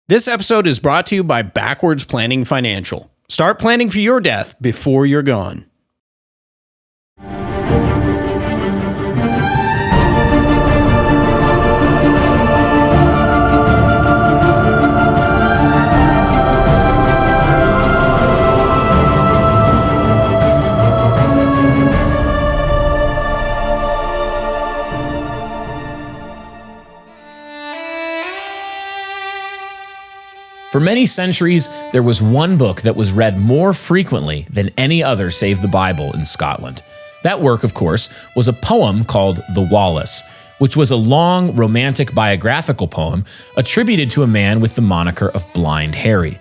This episode is brought to you by Backwards Planning Financial. Start planning for your death before you're gone. For many centuries, there was one book that was read more frequently than any other save the Bible in Scotland. That work, of course, was a poem called The Wallace, which was a long, romantic biographical poem attributed to a man with the moniker of Blind Harry.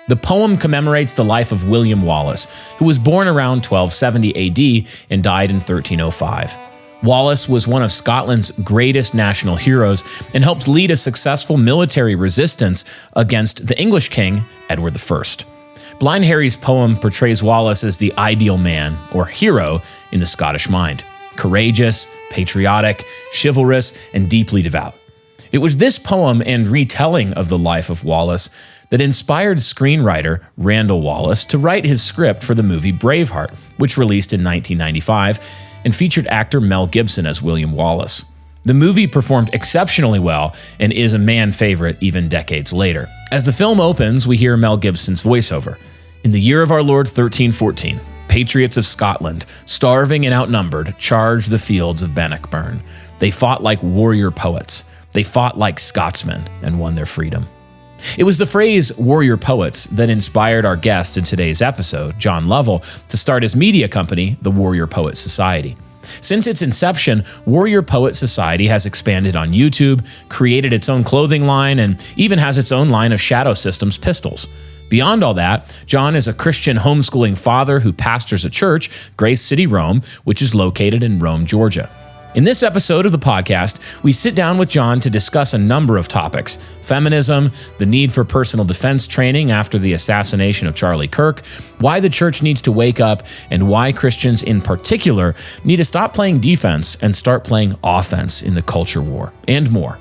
The poem commemorates the life of William Wallace, who was born around 1270 AD and died in 1305. Wallace was one of Scotland's greatest national heroes and helped lead a successful military resistance against the English king, Edward I. Blind Harry's poem portrays Wallace as the ideal man, or hero, in the Scottish mind. Courageous, patriotic, chivalrous, and deeply devout. It was this poem and retelling of the life of Wallace that inspired screenwriter Randall Wallace to write his script for the movie Braveheart, which released in 1995, and featured actor Mel Gibson as William Wallace. The movie performed exceptionally well and is a man favorite even decades later. As the film opens, we hear Mel Gibson's voiceover. In the year of our Lord 1314, patriots of Scotland, starving and outnumbered, charged the fields of Bannockburn. They fought like warrior poets. They fought like Scotsmen and won their freedom. It was the phrase warrior poets that inspired our guest in today's episode, John Lovell, to start his media company, the Warrior Poet Society. Since its inception, Warrior Poet Society has expanded on YouTube, created its own clothing line, and even has its own line of Shadow Systems pistols. Beyond all that, John is a Christian homeschooling father who pastors a church, Grace City, Rome, which is located in Rome, Georgia. In this episode of the podcast, we sit down with John to discuss a number of topics: feminism, the need for personal defense training after the assassination of Charlie Kirk, why the church needs to wake up, and why Christians in particular need to stop playing defense and start playing offense in the culture war, and more.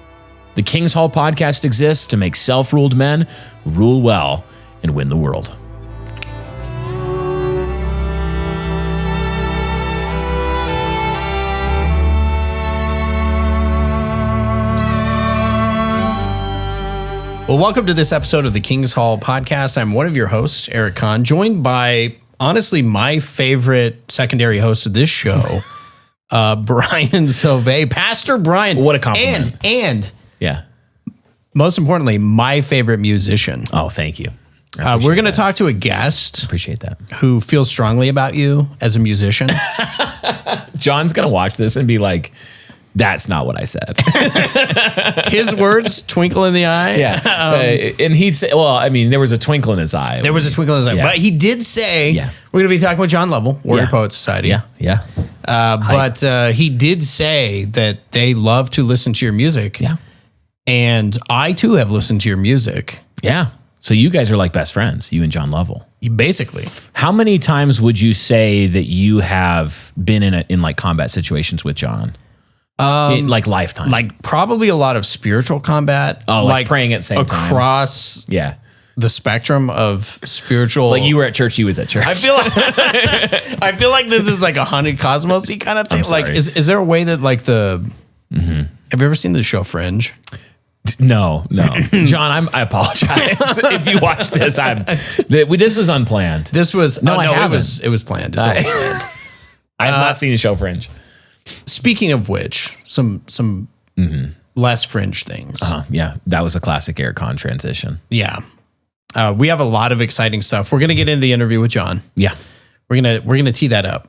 The King's Hall podcast exists to make self-ruled men rule well and win the world. Well, welcome to this episode of the King's Hall podcast. I'm one of your hosts, Eric Kahn, joined by, honestly, my favorite secondary host of this show, Brian Sauvé. Pastor Brian. What a compliment. And Yeah. most importantly, my favorite musician. Oh, thank you. We're going to talk to a guest Appreciate that. who feels strongly about you as a musician. John's going to watch this and be like, that's not what I said. His words, twinkle in the eye. Yeah. And he said, well, I mean, there was a twinkle in his eye. There was a twinkle in his eye. Yeah. But he did say, Yeah. we're going to be talking with John Lovell, Warrior Poet Society. Yeah. But he did say that they love to listen to your music. Yeah. And I, too, have listened to your music. Yeah. So you guys are like best friends, you and John Lovell. Basically. How many times would you say that you have been in like combat situations with John? In like lifetime? Like probably a lot of spiritual combat. Oh, like praying at the same time. Across the spectrum of spiritual. Like you were at church, he was at church. I feel like this is like a haunted cosmos-y kind of thing. I'm sorry. Like, is there a way that like have you ever seen the show Fringe? No. John, I apologize if you watch this. This was unplanned. This was I haven't. It was planned. It's always planned. I have not seen the show Fringe. Speaking of which, some less fringe things. Yeah, that was a classic Eric Kahn transition. Yeah, we have a lot of exciting stuff. We're gonna get into the interview with John. Yeah, we're gonna tee that up.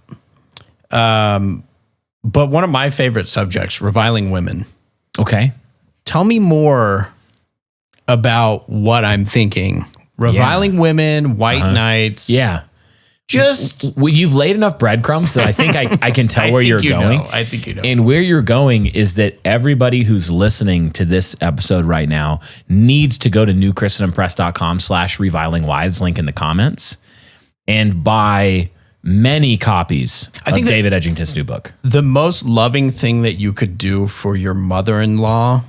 But one of my favorite subjects, reviling women. Okay, tell me more about what I'm thinking. Reviling women, white knights. Yeah. Just you've laid enough breadcrumbs that I think I can tell where you're going. I think you know. And where you're going is that everybody who's listening to this episode right now needs to go to newchristendompress.com/revilingwives, link in the comments, and buy many copies of David Edgington's new book. The most loving thing that you could do for your mother-in-law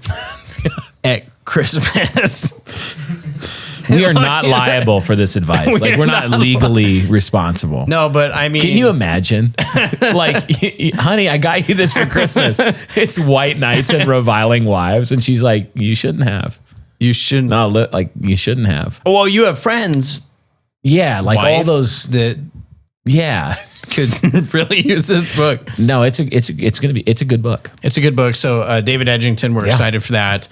at Christmas We are not liable for this advice. Like, we're not legally responsible. No, but I mean, can you imagine? Like, honey, I got you this for Christmas. It's white knights and reviling wives. And she's like, you shouldn't have. You shouldn't. No, like, you shouldn't have. Well, you have friends. Yeah, like all those that. Yeah, could really use this book. No, it's a good book. It's a good book. So David Edgington, we're excited for that.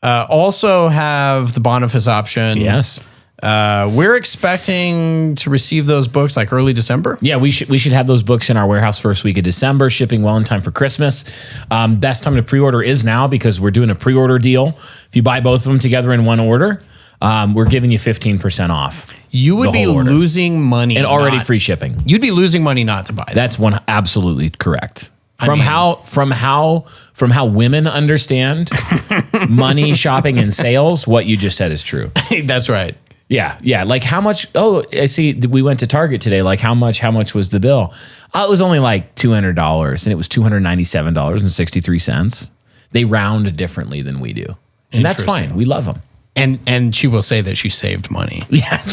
Also have the Boniface option. Yes. We're expecting to receive those books like early December. Yeah, we should have those books in our warehouse first week of December, shipping well in time for Christmas. Best time to pre-order is now because we're doing a pre-order deal. If you buy both of them together in one order, we're giving you 15% off. You would be losing money and already free shipping. You'd be losing money not to buy them. That's absolutely correct. From how women understand money, shopping, and sales, what you just said is true. That's right. Yeah. Like how much? Oh, I see. We went to Target today. Like how much was the bill? It was only like $200, and it was $297.63. They round differently than we do, and that's fine. We love them. And she will say that she saved money. Yeah,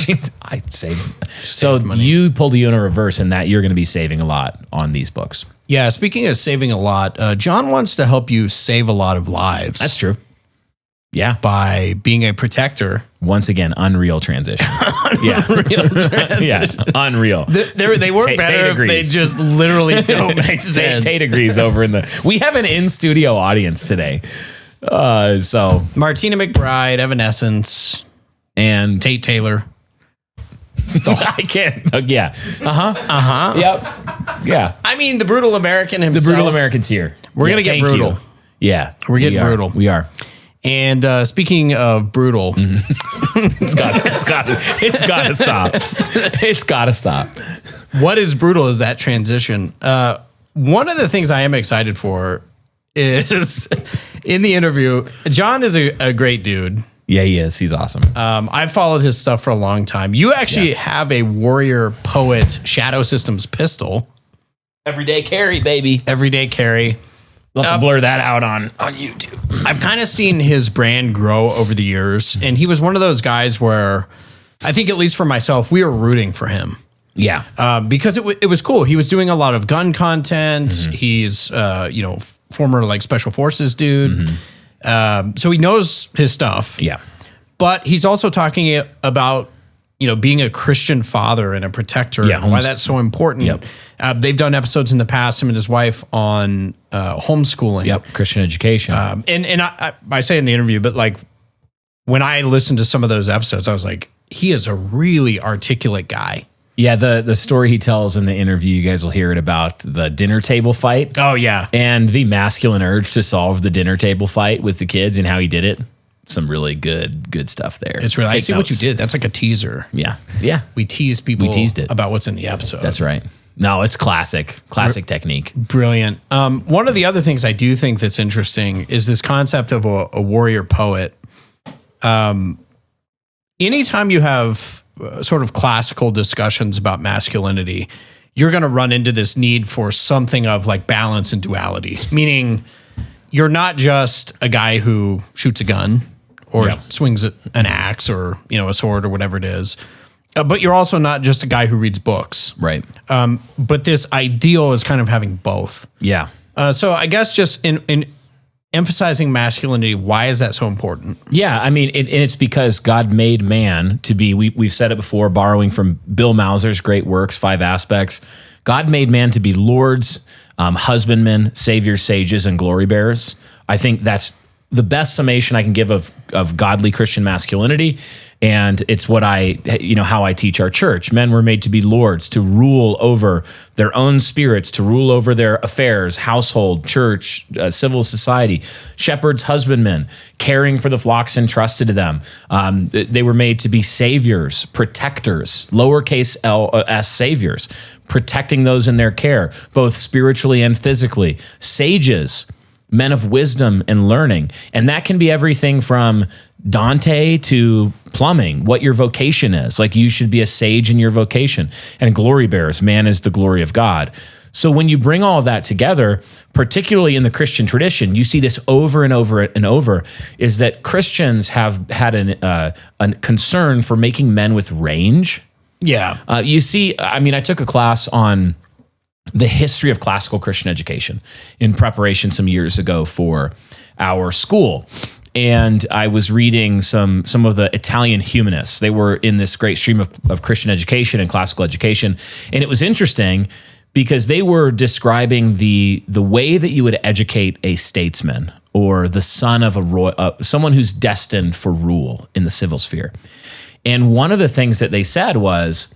I saved. So you pulled the in reverse, in that you're going to be saving a lot on these books. Yeah. Speaking of saving a lot, John wants to help you save a lot of lives. That's true. Yeah, by being a protector. Once again, unreal transition. Unreal transition. Yeah, unreal. They work better if they just literally don't make sense. Tate agrees over in the. We have an in-studio audience today. So Martina McBride, Evanescence, and Tate Taylor. I can't. Yeah. Yep. Yeah. I mean, the brutal American himself. The brutal American's here. We're gonna get brutal. You. Yeah, we're getting brutal. We are. And speaking of brutal, it's got to stop. It's got to stop. What is brutal is that transition. One of the things I am excited for is in the interview, John is a great dude. Yeah, he is. He's awesome. I've followed his stuff for a long time. You actually have a warrior poet Shadow Systems pistol. Everyday carry, baby. Everyday carry. We'll have to blur that out on YouTube. I've kind of seen his brand grow over the years, and he was one of those guys where I think, at least for myself, we were rooting for him. Yeah. Because it was cool. He was doing a lot of gun content. Mm-hmm. He's, former like special forces dude. Mm-hmm. So he knows his stuff. Yeah. But he's also talking about, being a Christian father and a protector, and why that's so important. Yep. They've done episodes in the past, him and his wife, on homeschooling. Yep, Christian education. And I say in the interview, but like when I listened to some of those episodes, I was like, he is a really articulate guy. Yeah, the story he tells in the interview, you guys will hear it, about the dinner table fight. Oh, yeah. And the masculine urge to solve the dinner table fight with the kids and how he did it. Some really good stuff there. It's really, I see what you did. That's like a teaser. Yeah. We teased people. We teased it about what's in the episode. That's right. No, it's classic technique. Brilliant. One of the other things I do think that's interesting is this concept of a warrior poet. Anytime you have sort of classical discussions about masculinity, you're going to run into this need for something of like balance and duality, meaning you're not just a guy who shoots a gun or swings an axe or, a sword or whatever it is. But you're also not just a guy who reads books. Right. But this ideal is kind of having both. Yeah. So I guess just in emphasizing masculinity, why is that so important? Yeah, I mean, it's because God made man to be, we've said it before, borrowing from Bill Mauser's great works, 5 Aspects. God made man to be lords, husbandmen, saviors, sages, and glory bearers. I think that's the best summation I can give of godly Christian masculinity. And it's what how I teach our church. Men were made to be lords, to rule over their own spirits, to rule over their affairs, household, church, civil society, shepherds, husbandmen, caring for the flocks entrusted to them. They were made to be saviors, protectors, lowercase s saviors, protecting those in their care, both spiritually and physically. Sages, men of wisdom and learning. And that can be everything from Dante to plumbing, what your vocation is. Like, you should be a sage in your vocation. And glory bearers, man is the glory of God. So when you bring all of that together, particularly in the Christian tradition, you see this over and over and over, is that Christians have had a concern for making men with range. Yeah. You see, I mean, I took a class on the history of classical Christian education in preparation some years ago for our school. And I was reading some of the Italian humanists. They were in this great stream of Christian education and classical education. And it was interesting because they were describing the way that you would educate a statesman or the son of someone who's destined for rule in the civil sphere. And one of the things that they said was,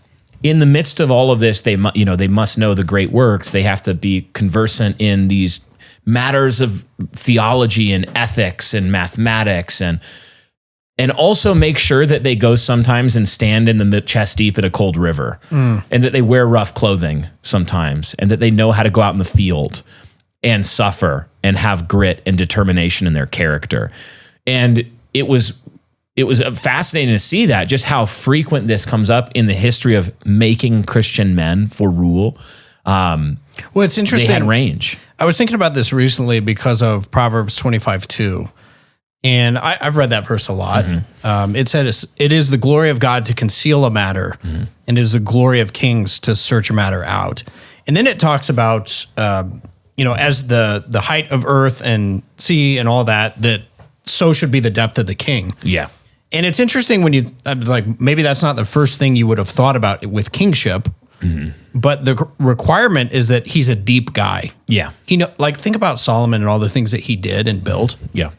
in the midst of all of this, they must know the great works. They have to be conversant in these matters of theology and ethics and mathematics, and also make sure that they go sometimes and stand in the chest deep in a cold river, and that they wear rough clothing sometimes, and that they know how to go out in the field and suffer and have grit and determination in their character. And it was fascinating to see that, just how frequent this comes up in the history of making Christian men for rule. Well, it's interesting. They had range. I was thinking about this recently because of Proverbs 25:2. And I've read that verse a lot. It says, it is the glory of God to conceal a matter, and it is the glory of kings to search a matter out. And then it talks about, as the height of earth and sea and all that so should be the depth of the king. Yeah. And it's interesting when maybe that's not the first thing you would have thought about with kingship, but the requirement is that he's a deep guy. Yeah. Think about Solomon and all the things that he did and built. Yeah.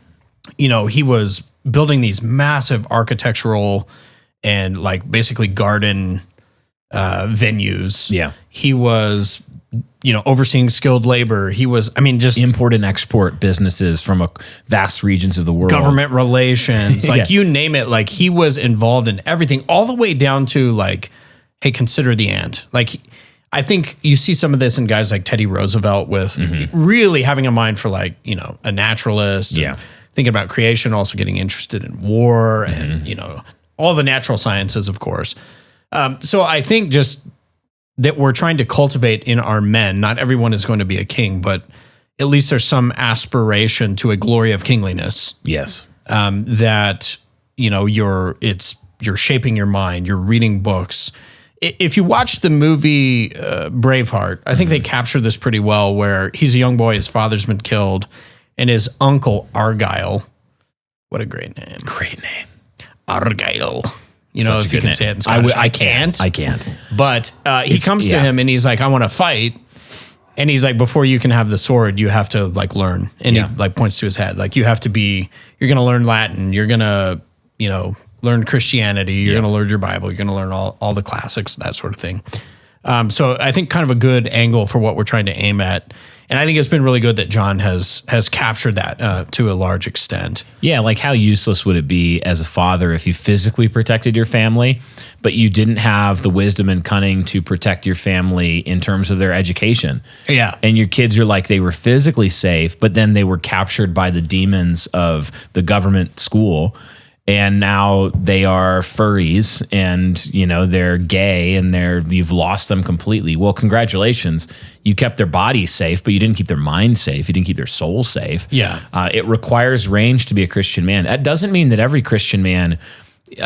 He was building these massive architectural and basically garden venues. Yeah. He was, overseeing skilled labor. He was, just import and export businesses from vast regions of the world. Government relations, you name it. He was involved in everything, all the way down to hey, consider the ant. I think you see some of this in guys like Teddy Roosevelt with really having a mind for a naturalist. Yeah. Thinking about creation, also getting interested in war and, all the natural sciences, of course. So I think just that we're trying to cultivate in our men, not everyone is going to be a king, but at least there's some aspiration to a glory of kingliness. Yes. That, you're shaping your mind, you're reading books. If you watch the movie Braveheart, I think they captured this pretty well, where he's a young boy, his father's been killed, and his uncle Argyle, what a great name. Great name. Argyle. If you can say it in Scottish. I can't. But he comes to him and he's like, I want to fight. And he's like, before you can have the sword, you have to learn. And he points to his head. You're going to learn Latin. You're going to, learn Christianity. You're going to learn your Bible. You're going to learn all the classics, that sort of thing. So I think kind of a good angle for what we're trying to aim at. And I think it's been really good that John has captured that to a large extent. Yeah, how useless would it be as a father if you physically protected your family, but you didn't have the wisdom and cunning to protect your family in terms of their education? Yeah. And your kids are they were physically safe, but then they were captured by the demons of the government school. And now they are furries and, they're gay and you've lost them completely. Well, congratulations. You kept their bodies safe, but you didn't keep their mind safe. You didn't keep their soul safe. Yeah. It requires range to be a Christian man. That doesn't mean that every Christian man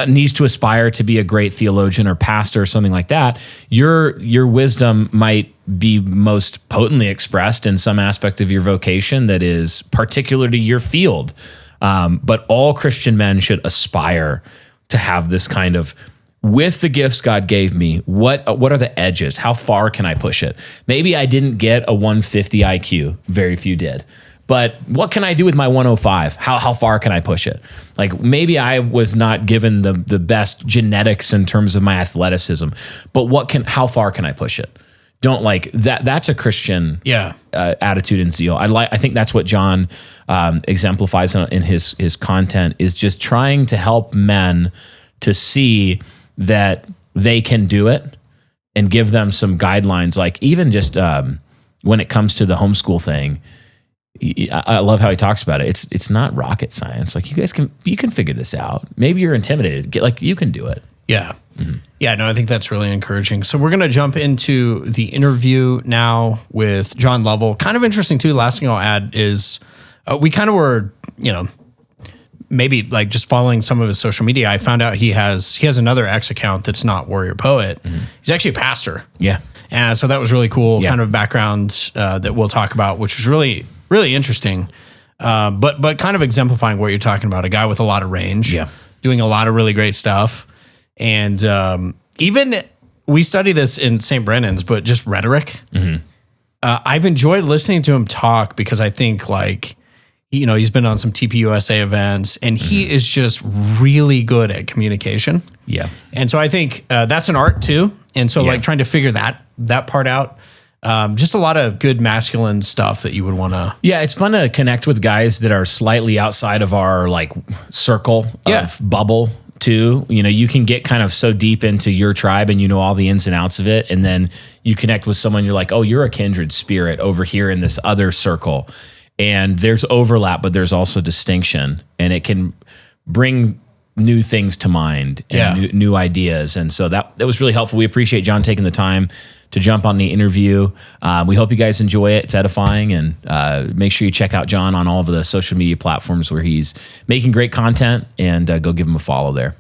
needs to aspire to be a great theologian or pastor or something like that. Your wisdom might be most potently expressed in some aspect of your vocation that is particular to your field. But all Christian men should aspire to have this kind of, with the gifts God gave me, what are the edges? How far can I push it? Maybe I didn't get a 150 IQ. Very few did. But what can I do with my 105? How far can I push it? Maybe I was not given the best genetics in terms of my athleticism, but how far can I push it? Don't that. That's a Christian attitude and zeal. I think that's what John exemplifies in his content, is just trying to help men to see that they can do it and give them some guidelines. Even just when it comes to the homeschool thing, I love how he talks about it. It's not rocket science. You guys can figure this out. Maybe you're intimidated. You can do it. Yeah. Yeah, no, I think that's really encouraging. So we're going to jump into the interview now with John Lovell. Kind of interesting too. Last thing I'll add is we kind of were, maybe like just following some of his social media. I found out he has another X account that's not Warrior Poet. He's actually a pastor. Yeah. And so that was really cool kind of background that we'll talk about, which was really, really interesting. But kind of exemplifying what you're talking about, a guy with a lot of range, doing a lot of really great stuff. And even we study this in St. Brennan's, but just rhetoric. I've enjoyed listening to him talk because I think he's been on some TPUSA events and he is just really good at communication. Yeah. And so I think that's an art too. And so trying to figure that part out. Just a lot of good masculine stuff that you would want to. Yeah, it's fun to connect with guys that are slightly outside of our circle of bubble too. You can get kind of so deep into your tribe and you know all the ins and outs of it. And then you connect with someone, you're like, oh, you're a kindred spirit over here in this other circle. And there's overlap, but there's also distinction. And it can bring new things to mind and new ideas. And so that was really helpful. We appreciate John taking the time to jump on the interview. We hope you guys enjoy it. It's edifying, and make sure you check out John on all of the social media platforms where he's making great content, and go give him a follow there.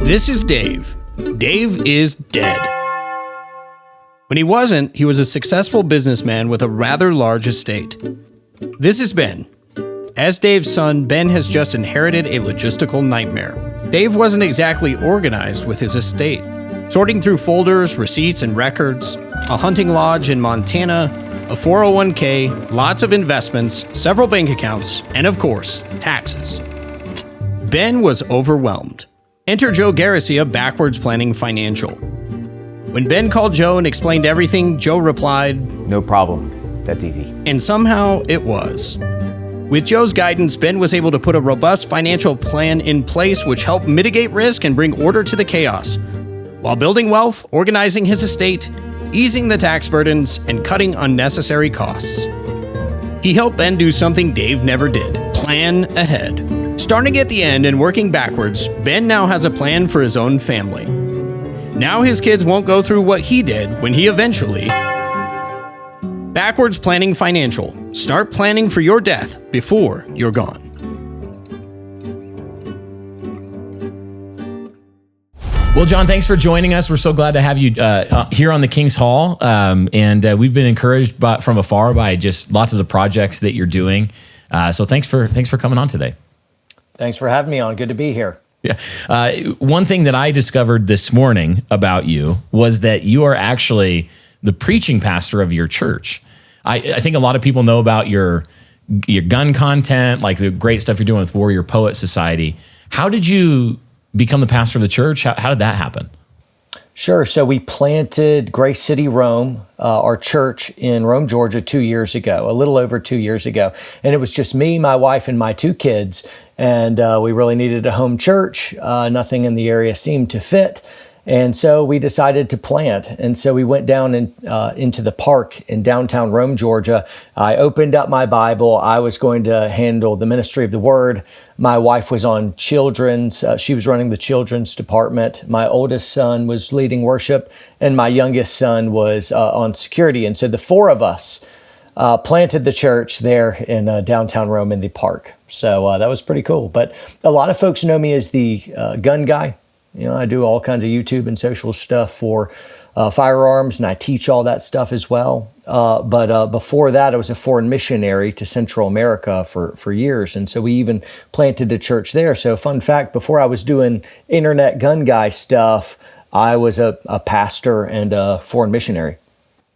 This is Dave. Dave is dead. When he wasn't, he was a successful businessman with a rather large estate. This is Ben. As Dave's son, Ben has just inherited a logistical nightmare. Dave wasn't exactly organized with his estate. Sorting through folders, receipts, and records, a hunting lodge in Montana, a 401k, lots of investments, several bank accounts, and of course, taxes. Ben was overwhelmed. Enter Joe Garcia, Backwards Planning Financial. When Ben called Joe and explained everything, Joe replied, "No problem. That's easy." And somehow it was. With Joe's guidance, Ben was able to put a robust financial plan in place which helped mitigate risk and bring order to the chaos, while building wealth, organizing his estate, easing the tax burdens, and cutting unnecessary costs. He helped Ben do something Dave never did: plan ahead. Starting at the end and working backwards, Ben now has a plan for his own family. Now his kids won't go through what he did when he eventually... Backwards Planning Financial. Start planning for your death before you're gone. Well, John, thanks for joining us. We're so glad to have you here on the King's Hall. And we've been encouraged from afar by just lots of the projects that you're doing. So thanks for coming on today. Thanks for having me on. Good to be here. Yeah. One thing that I discovered this morning about you was that you are actually the preaching pastor of your church. I think a lot of people know about your gun content, like the great stuff you're doing with Warrior Poet Society. How did you become the pastor of the church? How did that happen? Sure. So we planted Grace City, Rome, our church in Rome, Georgia, 2 years ago, a little over 2 years ago. And it was just me, my wife, and my two kids. And we really needed a home church. Nothing in the area seemed to fit. And so we decided to plant. And so we went down into the park in downtown Rome, Georgia. I opened up my Bible. I was going to handle the ministry of the word. My wife was on children's. She was running the children's department. My oldest son was leading worship, and my youngest son was on security. And so the four of us planted the church there in downtown Rome in the park. So that was pretty cool. But a lot of folks know me as the gun guy. I do all kinds of YouTube and social stuff for firearms, and I teach all that stuff as well. But before that, I was a foreign missionary to Central America for years. And so we even planted a church there. So fun fact, before I was doing internet gun guy stuff, I was a pastor and a foreign missionary.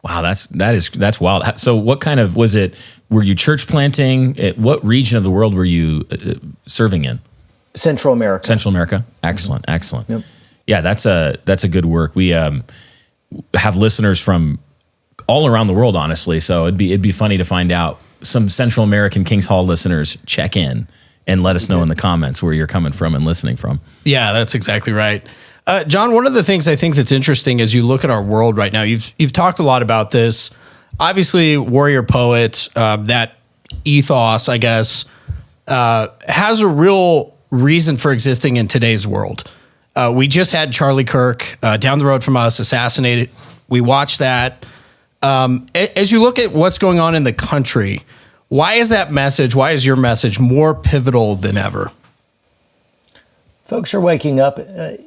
Wow, that's wild. So what kind of, was it, were you church planting? What region of the world were you serving in? Central America. Central America. Excellent. Excellent. Yep. Yeah, that's a good work. We have listeners from all around the world, honestly. So it'd be funny to find out some Central American King's Hall listeners check in and let us know in the comments where you're coming from and listening from. Yeah, that's exactly right. John, one of the things I think that's interesting as you look at our world right now, you've talked a lot about this. obviously warrior poet, that ethos, I guess, has a real reason for existing in today's world. We just had Charlie Kirk down the road from us assassinated. We watched that. As you look at what's going on in the country, why is that message, why is your message more pivotal than ever? Folks are waking up.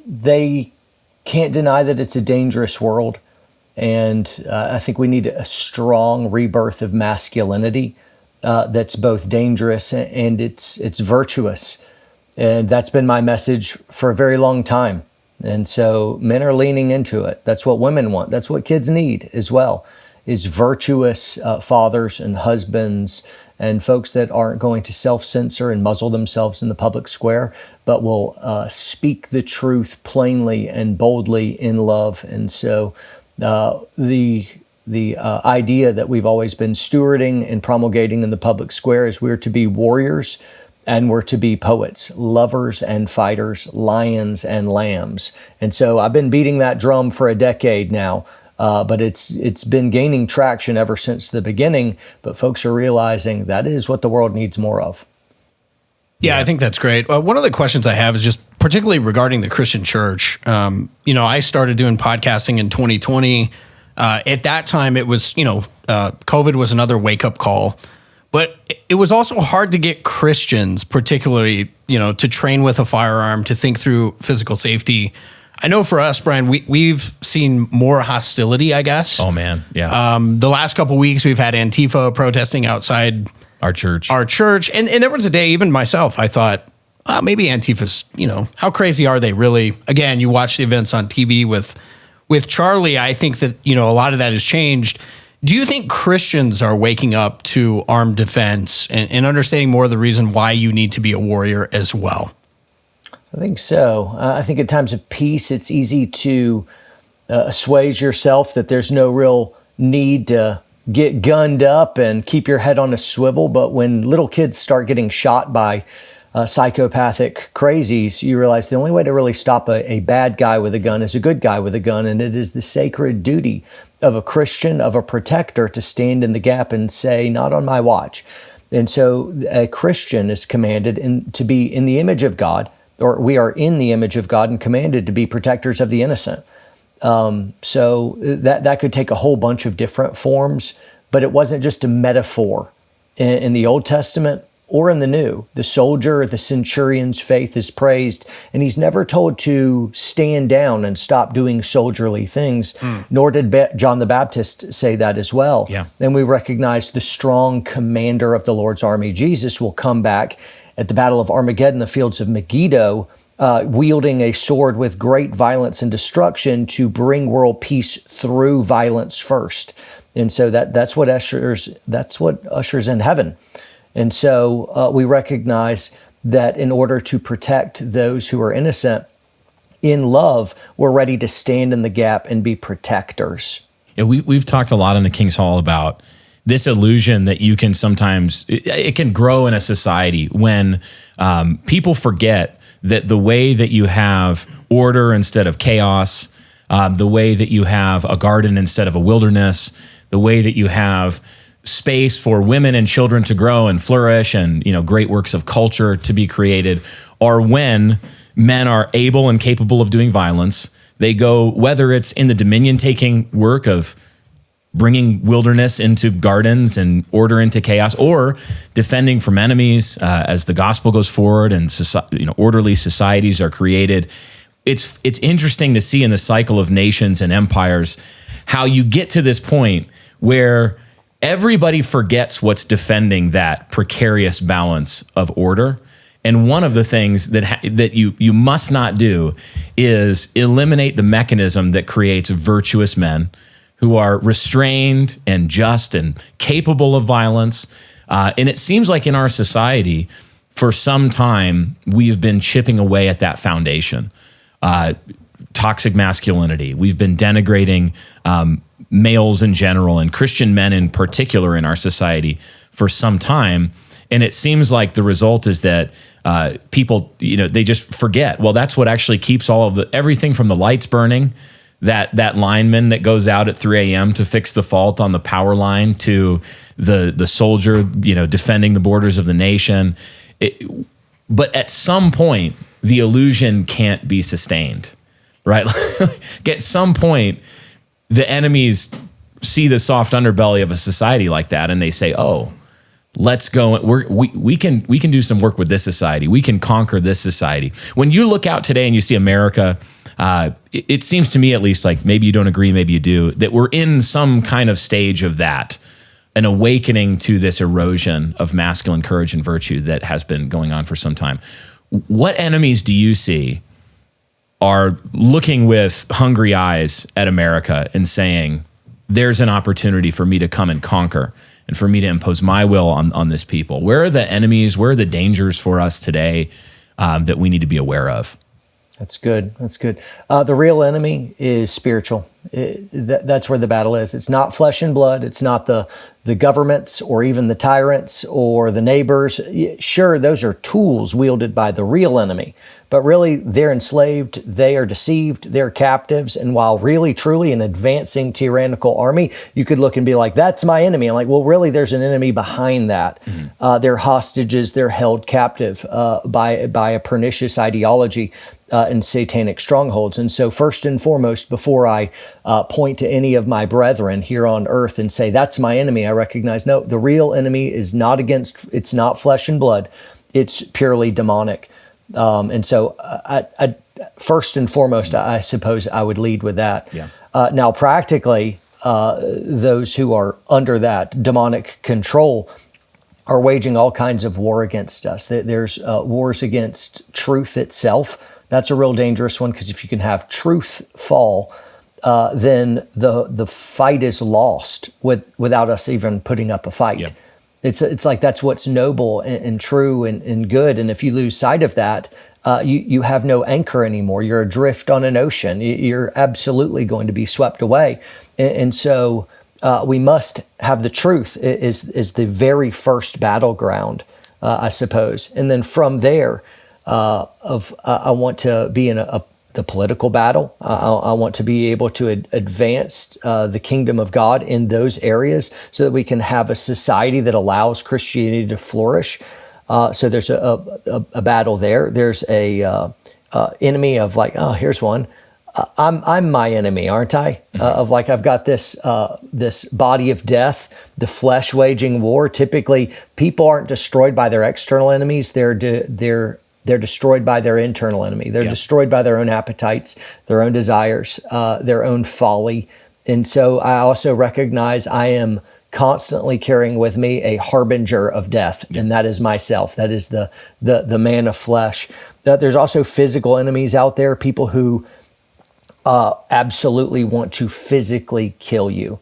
They can't deny that it's a dangerous world. And I think we need a strong rebirth of masculinity that's both dangerous and it's virtuous. And that's been my message for a very long time. And so men are leaning into it. That's what women want. That's what kids need as well, is virtuous fathers and husbands and folks that aren't going to self-censor and muzzle themselves in the public square, but will speak the truth plainly and boldly in love. And so the idea that we've always been stewarding and promulgating in the public square is we're to be warriors and we're to be poets, lovers and fighters, lions and lambs. And so I've been beating that drum for a decade now, but it's been gaining traction ever since the beginning. But folks are realizing that is what the world needs more of. Yeah, I think that's great. One of the questions I have is just particularly regarding the Christian church. I started doing podcasting in 2020. At that time, it was, COVID was another wake-up call. But it was also hard to get Christians, particularly, to train with a firearm, to think through physical safety. I know for us, Brian, we've seen more hostility, I guess. Oh, man. Yeah. The last couple of weeks, we've had Antifa protesting outside our church. And there was a day, even myself, I thought, maybe Antifa's, how crazy are they really? Again, you watch the events on TV with Charlie. I think that, a lot of that has changed. Do you think Christians are waking up to armed defense and understanding more of the reason why you need to be a warrior as well? I think so. I think at times of peace, it's easy to assuage yourself that there's no real need to get gunned up and keep your head on a swivel. But when little kids start getting shot by psychopathic crazies, you realize the only way to really stop a bad guy with a gun is a good guy with a gun. And it is the sacred duty of a Christian, of a protector, to stand in the gap and say, not on my watch. And so a Christian is commanded to be in the image of God, or we are in the image of God and commanded to be protectors of the innocent. So that could take a whole bunch of different forms, but it wasn't just a metaphor. In the Old Testament or in the New, the soldier, the centurion's faith is praised, and he's never told to stand down and stop doing soldierly things, nor did John the Baptist say that as well. Yeah. Then we recognize the strong commander of the Lord's army. Jesus will come back at the Battle of Armageddon, the fields of Megiddo, wielding a sword with great violence and destruction to bring world peace through violence first. And so that's what ushers in heaven. And so we recognize that in order to protect those who are innocent, in love, we're ready to stand in the gap and be protectors. Yeah, we've talked a lot in the King's Hall about this illusion that you can sometimes, it can grow in a society when people forget that the way that you have order instead of chaos, the way that you have a garden instead of a wilderness, the way that you have space for women and children to grow and flourish and, great works of culture to be created, are when men are able and capable of doing violence. They go, whether it's in the dominion-taking work of bringing wilderness into gardens and order into chaos, or defending from enemies as the gospel goes forward and orderly societies are created. It's interesting to see in the cycle of nations and empires how you get to this point where everybody forgets what's defending that precarious balance of order. And one of the things that you must not do is eliminate the mechanism that creates virtuous men who are restrained and just and capable of violence. And it seems like in our society, for some time, we've been chipping away at that foundation. Toxic masculinity. We've been denigrating males in general and Christian men in particular in our society for some time. And it seems like the result is that people, they just forget, well, that's what actually keeps everything from the lights burning, that lineman that goes out at 3 a.m. to fix the fault on the power line to the soldier, defending the borders of the nation. But at some point, the illusion can't be sustained, right? At some point, the enemies see the soft underbelly of a society like that, and they say, "Oh, let's go. We can do some work with this society. We can conquer this society." When you look out today and you see America, it seems to me, at least, like maybe you don't agree, maybe you do, that we're in some kind of stage of that, an awakening to this erosion of masculine courage and virtue that has been going on for some time. What enemies do you see are looking with hungry eyes at America and saying, there's an opportunity for me to come and conquer and for me to impose my will on this people? Where are the enemies? Where are the dangers for us today that we need to be aware of? That's good. That's good. The real enemy is spiritual. That's where the battle is. It's not flesh and blood. It's not the governments or even the tyrants or the neighbors. Sure, those are tools wielded by the real enemy, but really they're enslaved, they are deceived, they're captives. And while really, truly an advancing tyrannical army, you could look and be like, that's my enemy. I'm like, well, really, there's an enemy behind that. Mm-hmm. They're hostages. They're held captive by a pernicious ideology and satanic strongholds. And so first and foremost, before I point to any of my brethren here on earth and say, that's my enemy, I recognize, no, the real enemy is not it's not flesh and blood. It's purely demonic. And so I first and foremost, I suppose I would lead with that. Yeah. Now, practically, those who are under that demonic control are waging all kinds of war against us. There's wars against truth itself. That's a real dangerous one, because if you can have truth fall, then the fight is lost without us even putting up a fight. Yep. It's like that's what's noble and true and good. And if you lose sight of that, you have no anchor anymore. You're adrift on an ocean. You're absolutely going to be swept away. And so we must have the truth is the very first battleground, I suppose. And then from there, I want to be in the political battle. I want to be able to advance the kingdom of God in those areas so that we can have a society that allows Christianity to flourish. So there's a battle there. There's a enemy of like, oh, here's one. I'm my enemy, aren't I? Mm-hmm. Of like, I've got this body of death, the flesh waging war. Typically, people aren't destroyed by their external enemies. They're destroyed by their internal enemy. They're destroyed by their own appetites, their own desires, their own folly. And so I also recognize I am constantly carrying with me a harbinger of death, and that is myself. That is the man of flesh. There's also physical enemies out there, people who absolutely want to physically kill you.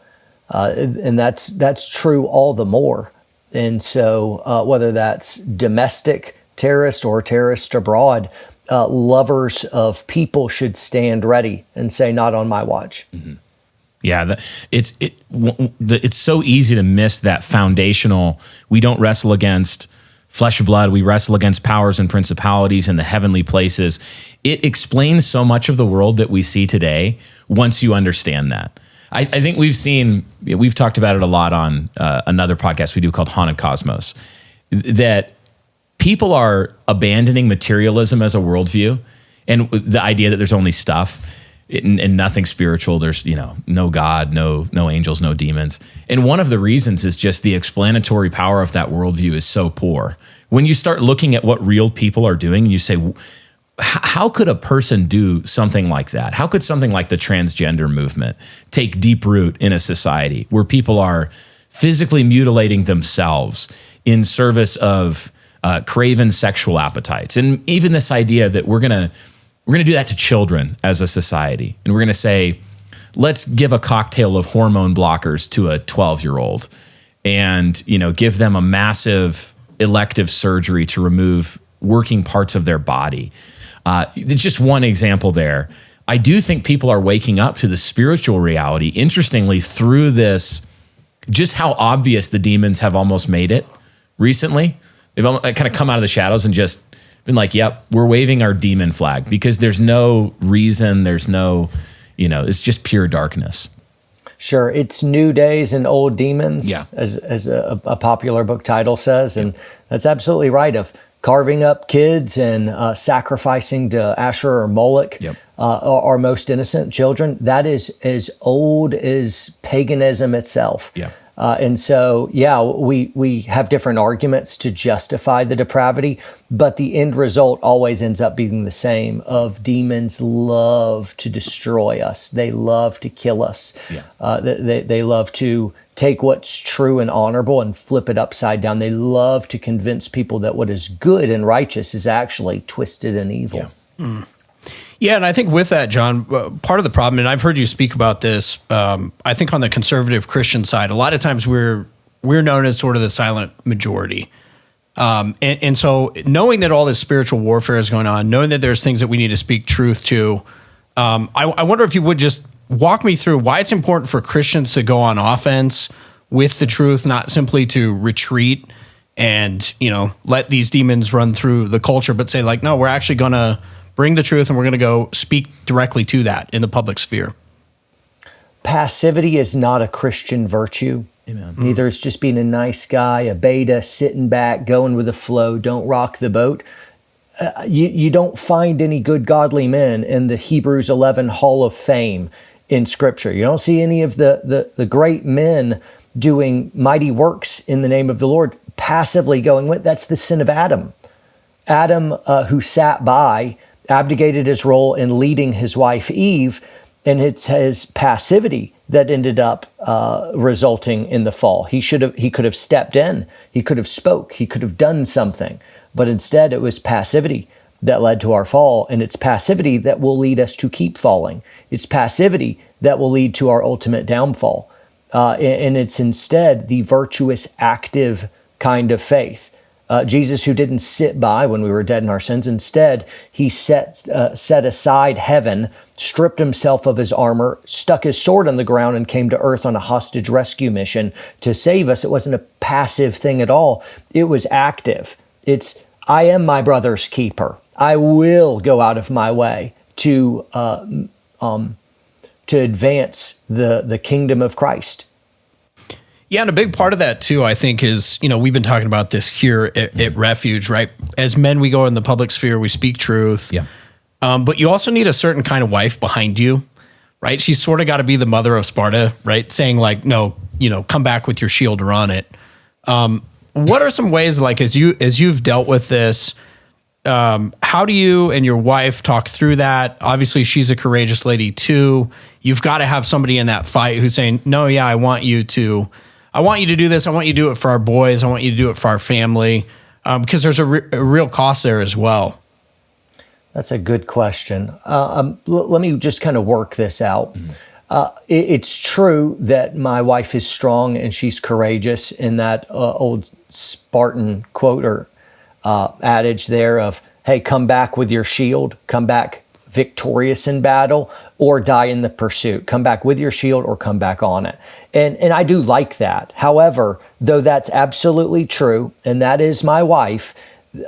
And that's true all the more. And so whether that's domestic terrorist or terrorist abroad, lovers of people should stand ready and say, not on my watch. Mm-hmm. Yeah, it's so easy to miss that foundational. We don't wrestle against flesh and blood. We wrestle against powers and principalities in the heavenly places. It explains so much of the world that we see today once you understand that. I think we've talked about it a lot on another podcast we do called Haunted Cosmos, that people are abandoning materialism as a worldview and the idea that there's only stuff and nothing spiritual. There's, no God, no angels, no demons. And one of the reasons is just the explanatory power of that worldview is so poor. When you start looking at what real people are doing, and you say, how could a person do something like that? How could something like the transgender movement take deep root in a society where people are physically mutilating themselves in service of craven sexual appetites? And even this idea that we're gonna do that to children as a society, and we're gonna say, let's give a cocktail of hormone blockers to a 12-year-old, and give them a massive elective surgery to remove working parts of their body. It's just one example there. I do think people are waking up to the spiritual reality, interestingly, through this, just how obvious the demons have almost made it recently. They've kind of come out of the shadows and just been like, yep, we're waving our demon flag, because there's no reason, there's no it's just pure darkness. Sure. It's new days and old demons, Yeah. as a popular book title says. And that's absolutely right, of carving up kids and sacrificing to Asher or Moloch, our most innocent children. That is as old as paganism itself. Yeah. And so, we have different arguments to justify the depravity, but the end result always ends up being the same: of demons love to destroy us. They love to kill us. Yeah. They love to take what's true and honorable and flip it upside down. They love to convince people that what is good and righteous is actually twisted and evil. Yeah. Yeah, and I think with that, John, part of the problem, and I've heard you speak about this, I think on the conservative Christian side, a lot of times we're known as sort of the silent majority. And so knowing that all this spiritual warfare is going on, knowing that there's things that we need to speak truth to, I wonder if you would just walk me through why it's important for Christians to go on offense with the truth, not simply to retreat and, let these demons run through the culture, but say like, no, we're actually going to bring the truth and we're going to go speak directly to that in the public sphere. Passivity is not a Christian virtue. Amen. Neither is just being a nice guy, a beta, sitting back, going with the flow, don't rock the boat. You don't find any good godly men in the Hebrews 11 Hall of Fame in Scripture. You don't see any of the great men doing mighty works in the name of the Lord, passively going with. That's the sin of Adam. Adam, who sat by, abdicated his role in leading his wife Eve, and it's his passivity that ended up resulting in the fall. He could have stepped in, he could have spoke, he could have done something, but instead it was passivity that led to our fall, and it's passivity that will lead us to keep falling. It's passivity that will lead to our ultimate downfall, and it's instead the virtuous, active kind of faith. Jesus, who didn't sit by when we were dead in our sins, instead, he set aside heaven, stripped himself of his armor, stuck his sword on the ground, and came to earth on a hostage rescue mission to save us. It wasn't a passive thing at all. It was active. It's, I am my brother's keeper. I will go out of my way to advance the kingdom of Christ. Yeah, and a big part of that too, I think, is, we've been talking about this here at Refuge, right? As men, we go in the public sphere, we speak truth. Yeah. But you also need a certain kind of wife behind you, right? She's sort of got to be the mother of Sparta, right? Saying like, no, come back with your shield or on it. What are some ways, like, as you've dealt with this, how do you and your wife talk through that? Obviously, she's a courageous lady too. You've got to have somebody in that fight who's saying, no, yeah, I want you to do this. I want you to do it for our boys. I want you to do it for our family, because there's a real cost there as well. That's a good question. Let me just kind of work this out. It's true that my wife is strong and she's courageous, in that old Spartan quote or adage there of, hey, come back with your shield, come back victorious in battle, or die in the pursuit. Come back with your shield or come back on it. And I do like that. However, though that's absolutely true, and that is my wife,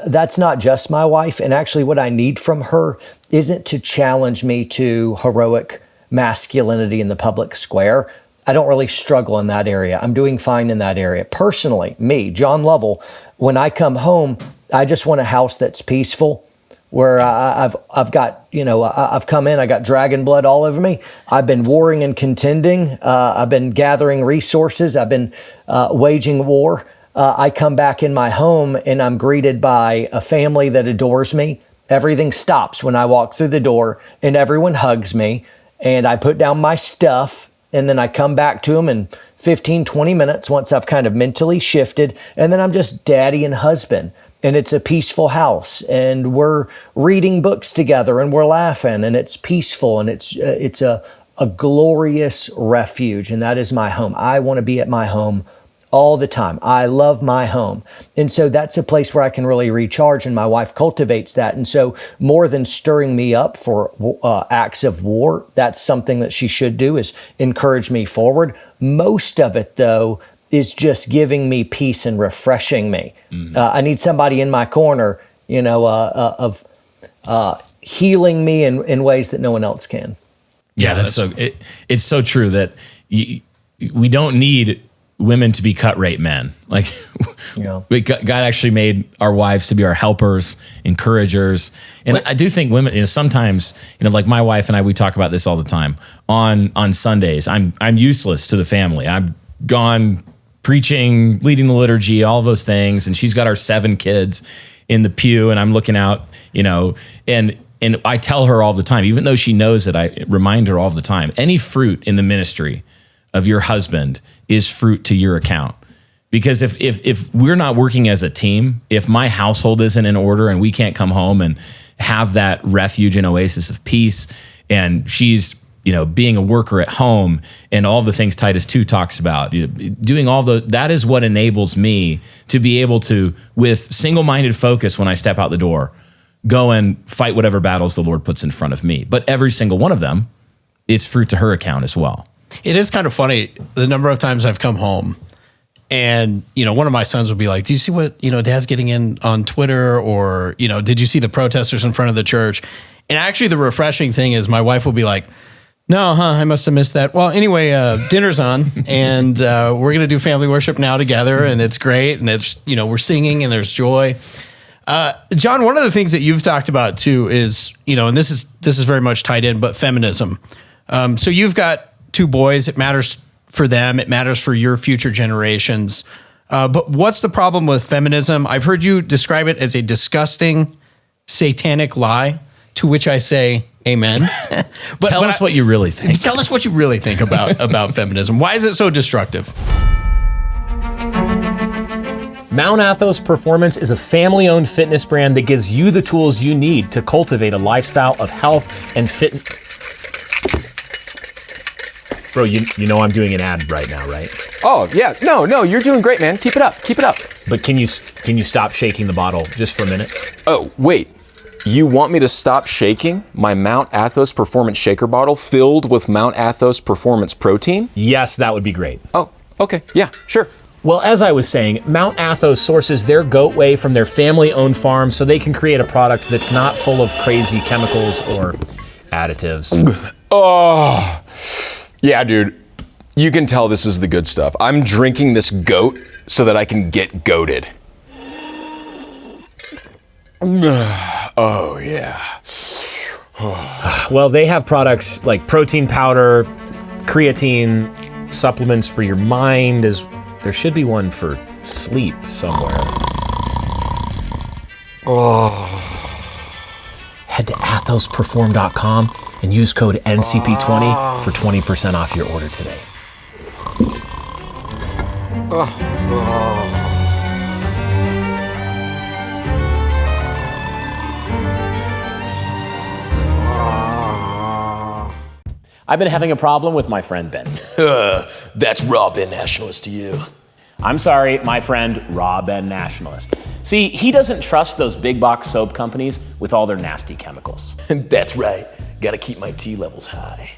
that's not just my wife. And actually what I need from her isn't to challenge me to heroic masculinity in the public square. I don't really struggle in that area. I'm doing fine in that area. Personally, me, John Lovell, when I come home, I just want a house that's peaceful, where I've got, I've come in, I got dragon blood all over me. I've been warring and contending. I've been gathering resources. I've been waging war. I come back in my home and I'm greeted by a family that adores me. Everything stops when I walk through the door and everyone hugs me, and I put down my stuff, and then I come back to them in 15, 20 minutes once I've kind of mentally shifted, and then I'm just daddy and husband. And it's a peaceful house, and we're reading books together, and we're laughing, and it's peaceful, and it's a glorious refuge, and that is my home. I want to be at my home all the time. I love my home. And so that's a place where I can really recharge, and my wife cultivates that. And so more than stirring me up for acts of war, that's something that she should do, is encourage me forward. Most of it, though, is just giving me peace and refreshing me. Mm-hmm. I need somebody in my corner, of healing me in ways that no one else can. Yeah, it's so true that we don't need women to be cut rate men. Like God actually made our wives to be our helpers, encouragers. And I do think women, sometimes, like my wife and I, we talk about this all the time. On Sundays, I'm useless to the family. I'm gone preaching, leading the liturgy, all of those things. And she's got our 7 kids in the pew, and I'm looking out, and I tell her all the time, even though she knows it, I remind her all the time, any fruit in the ministry of your husband is fruit to your account. Because if we're not working as a team, if my household isn't in order and we can't come home and have that refuge and oasis of peace, and she's being a worker at home and all the things Titus 2 talks about, doing all that is what enables me to be able to, with single-minded focus when I step out the door, go and fight whatever battles the Lord puts in front of me. But every single one of them, it's fruit to her account as well. It is kind of funny the number of times I've come home and, one of my sons would be like, do you see what, Dad's getting in on Twitter, or, did you see the protesters in front of the church? And actually the refreshing thing is my wife will be like, no, I must have missed that. Well, anyway, dinner's on, and we're going to do family worship now together, and it's great. And it's, we're singing and there's joy. John, one of the things that you've talked about too is, and this is very much tied in, but feminism. So you've got 2 boys. It matters for them. It matters for your future generations. But what's the problem with feminism? I've heard you describe it as a disgusting, satanic lie, to which I say amen. But tell us what you really think. Tell us what you really think about feminism. Why is it so destructive? Mount Athos Performance is a family-owned fitness brand that gives you the tools you need to cultivate a lifestyle of health and fitness. Bro, you know I'm doing an ad right now, right? Oh, yeah. No, you're doing great, man. Keep it up. But can you stop shaking the bottle just for a minute? Oh, wait. You want me to stop shaking my Mount Athos Performance shaker bottle filled with Mount Athos Performance protein? Yes, that would be great. Oh, okay. Yeah, sure. Well, as I was saying, Mount Athos sources their goat whey from their family-owned farm so they can create a product that's not full of crazy chemicals or additives. Oh, yeah, dude. You can tell this is the good stuff. I'm drinking this goat so that I can get goated. Oh, yeah. Well, they have products like protein powder, creatine, supplements for your mind. There should be one for sleep somewhere. Oh. Head to athosperform.com and use code NCP20 for 20% off your order today. I've been having a problem with my friend Ben. That's raw Ben nationalist to you. I'm sorry, my friend Raw Ben Nationalist. See, he doesn't trust those big box soap companies with all their nasty chemicals. That's right. Gotta keep my T levels high.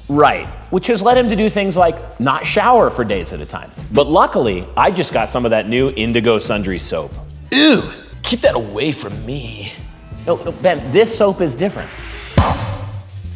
Right, which has led him to do things like not shower for days at a time. But luckily, I just got some of that new Indigo Sundry soap. Ew, keep that away from me. No, Ben, this soap is different.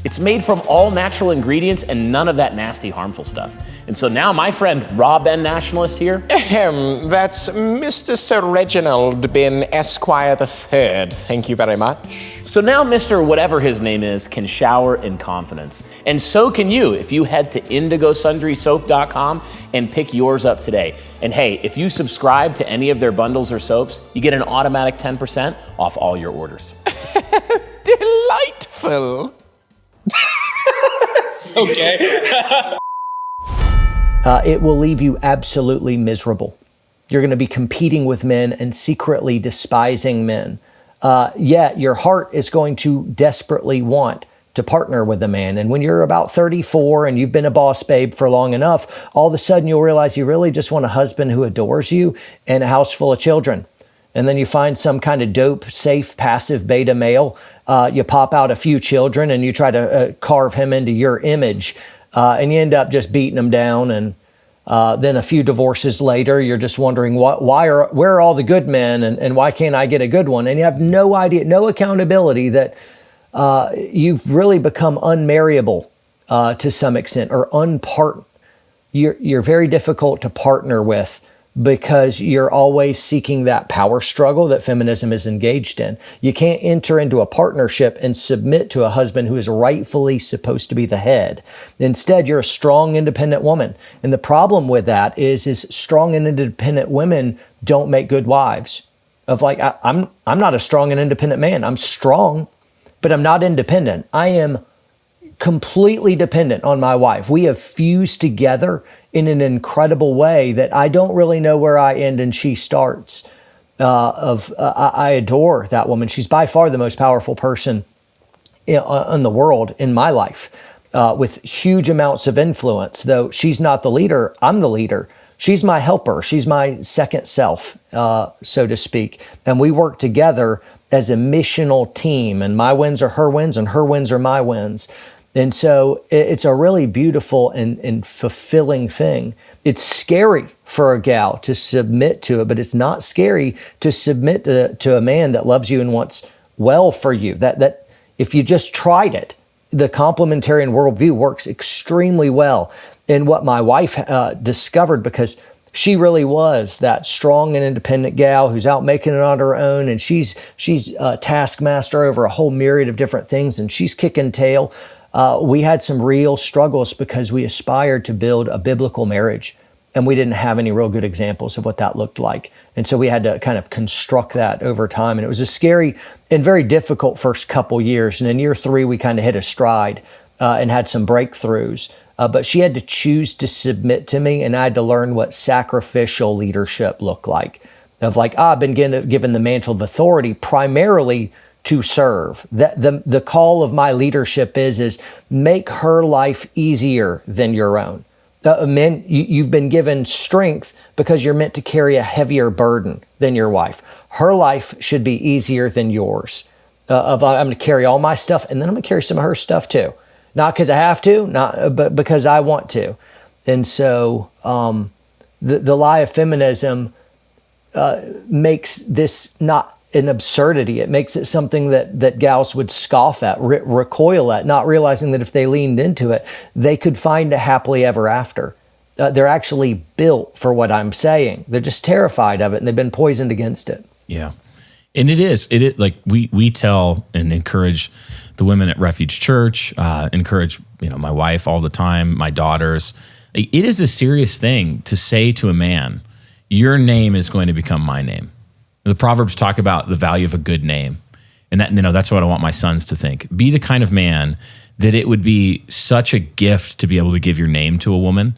It's made from all natural ingredients and none of that nasty, harmful stuff. And so now my friend Raw Ben Nationalist here. That's Mr. Sir Reginald Ben Esquire III. Thank you very much. So now Mr. Whatever his name is can shower in confidence. And so can you if you head to indigosundrysoap.com and pick yours up today. And hey, if you subscribe to any of their bundles or soaps, you get an automatic 10% off all your orders. Delightful. Okay. It will leave you absolutely miserable. You're going to be competing with men and secretly despising men. Yet your heart is going to desperately want to partner with a man. And when you're about 34 and you've been a boss babe for long enough, all of a sudden you'll realize you really just want a husband who adores you and a house full of children. And then you find some kind of dope, safe, passive beta male. You pop out a few children and you try to carve him into your image. And you end up just beating him down. And then a few divorces later, you're just wondering where are all the good men and why can't I get a good one? And you have no idea, no accountability that you've really become unmarriable to some extent, or you're very difficult to partner with because you're always seeking that power struggle that feminism is engaged in. You can't enter into a partnership and submit to a husband who is rightfully supposed to be the head. Instead, you're a strong, independent woman. And the problem with that is strong and independent women don't make good wives. Of like, I'm not a strong and independent man. I'm strong, but I'm not independent. I am completely dependent on my wife. We have fused together in an incredible way that I don't really know where I end and she starts. I adore that woman. She's by far the most powerful person in the world in my life, with huge amounts of influence. Though she's not the leader, I'm the leader. She's my helper. She's my second self, so to speak. And we work together as a missional team, and my wins are her wins and her wins are my wins. And so it's a really beautiful and fulfilling thing. It's scary for a gal to submit to it, but it's not scary to submit to a man that loves you and wants well for you. That if you just tried it, the complementarian worldview works extremely well. And what my wife discovered, because she really was that strong and independent gal who's out making it on her own, and she's a taskmaster over a whole myriad of different things, and she's kicking tail. We had some real struggles because we aspired to build a biblical marriage, and we didn't have any real good examples of what that looked like. And so we had to kind of construct that over time. And it was a scary and very difficult first couple years. And in year 3, we kind of hit a stride and had some breakthroughs. But she had to choose to submit to me, and I had to learn what sacrificial leadership looked like. Of like, I've been given the mantle of authority primarily to serve. The call of my leadership is make her life easier than your own. Men, you've been given strength because you're meant to carry a heavier burden than your wife. Her life should be easier than yours. I'm going to carry all my stuff, and then I'm going to carry some of her stuff too. Not because I have to, but because I want to. And so the lie of feminism makes this not an absurdity. It makes it something that gals would scoff at, recoil at, not realizing that if they leaned into it, they could find a happily ever after. They're actually built for what I'm saying. They're just terrified of it, and they've been poisoned against it. Yeah. And it is like we tell and encourage the women at Refuge Church, encourage, my wife all the time, my daughters. It is a serious thing to say to a man, your name is going to become my name. The Proverbs talk about the value of a good name. And that's what I want my sons to think. Be the kind of man that it would be such a gift to be able to give your name to a woman,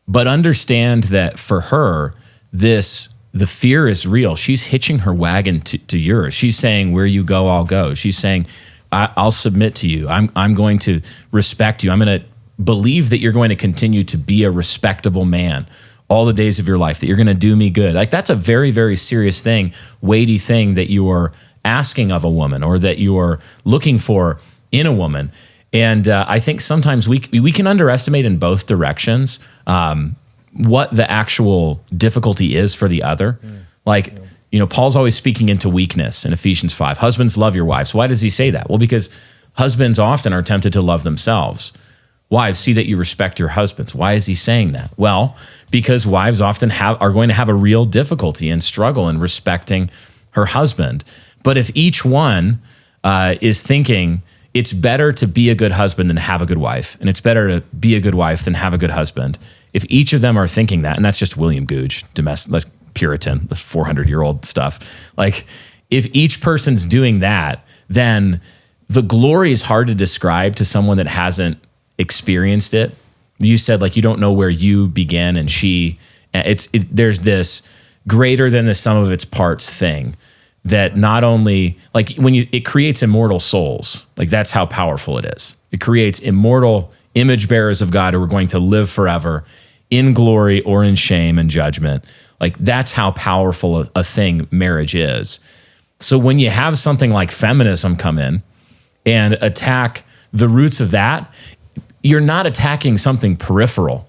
but understand that for her, the fear is real. She's hitching her wagon to yours. She's saying, where you go, I'll go. She's saying, I'll submit to you. I'm going to respect you. I'm going to believe that you're going to continue to be a respectable man all the days of your life, that you're going to do me good. Like, that's a very, very serious thing, weighty thing that you are asking of a woman, or that you are looking for in a woman. And I think sometimes we can underestimate in both directions what the actual difficulty is for the other. Paul's always speaking into weakness in Ephesians 5. Husbands, love your wives. Why does he say that? Well, because husbands often are tempted to love themselves. Wives, see that you respect your husbands. Why is he saying that? Well, because wives often are going to have a real difficulty and struggle in respecting her husband. But if each one is thinking it's better to be a good husband than have a good wife, and it's better to be a good wife than have a good husband, if each of them are thinking that, and that's just William Googe, Puritan, this 400-year-old stuff. Like, if each person's doing that, then the glory is hard to describe to someone that hasn't experienced it. You said, you don't know where you began and there's this greater than the sum of its parts thing that not only, it creates immortal souls. That's how powerful it is. It creates immortal image bearers of God who are going to live forever in glory or in shame and judgment. That's how powerful a thing marriage is. So when you have something like feminism come in and attack the roots of that, you're not attacking something peripheral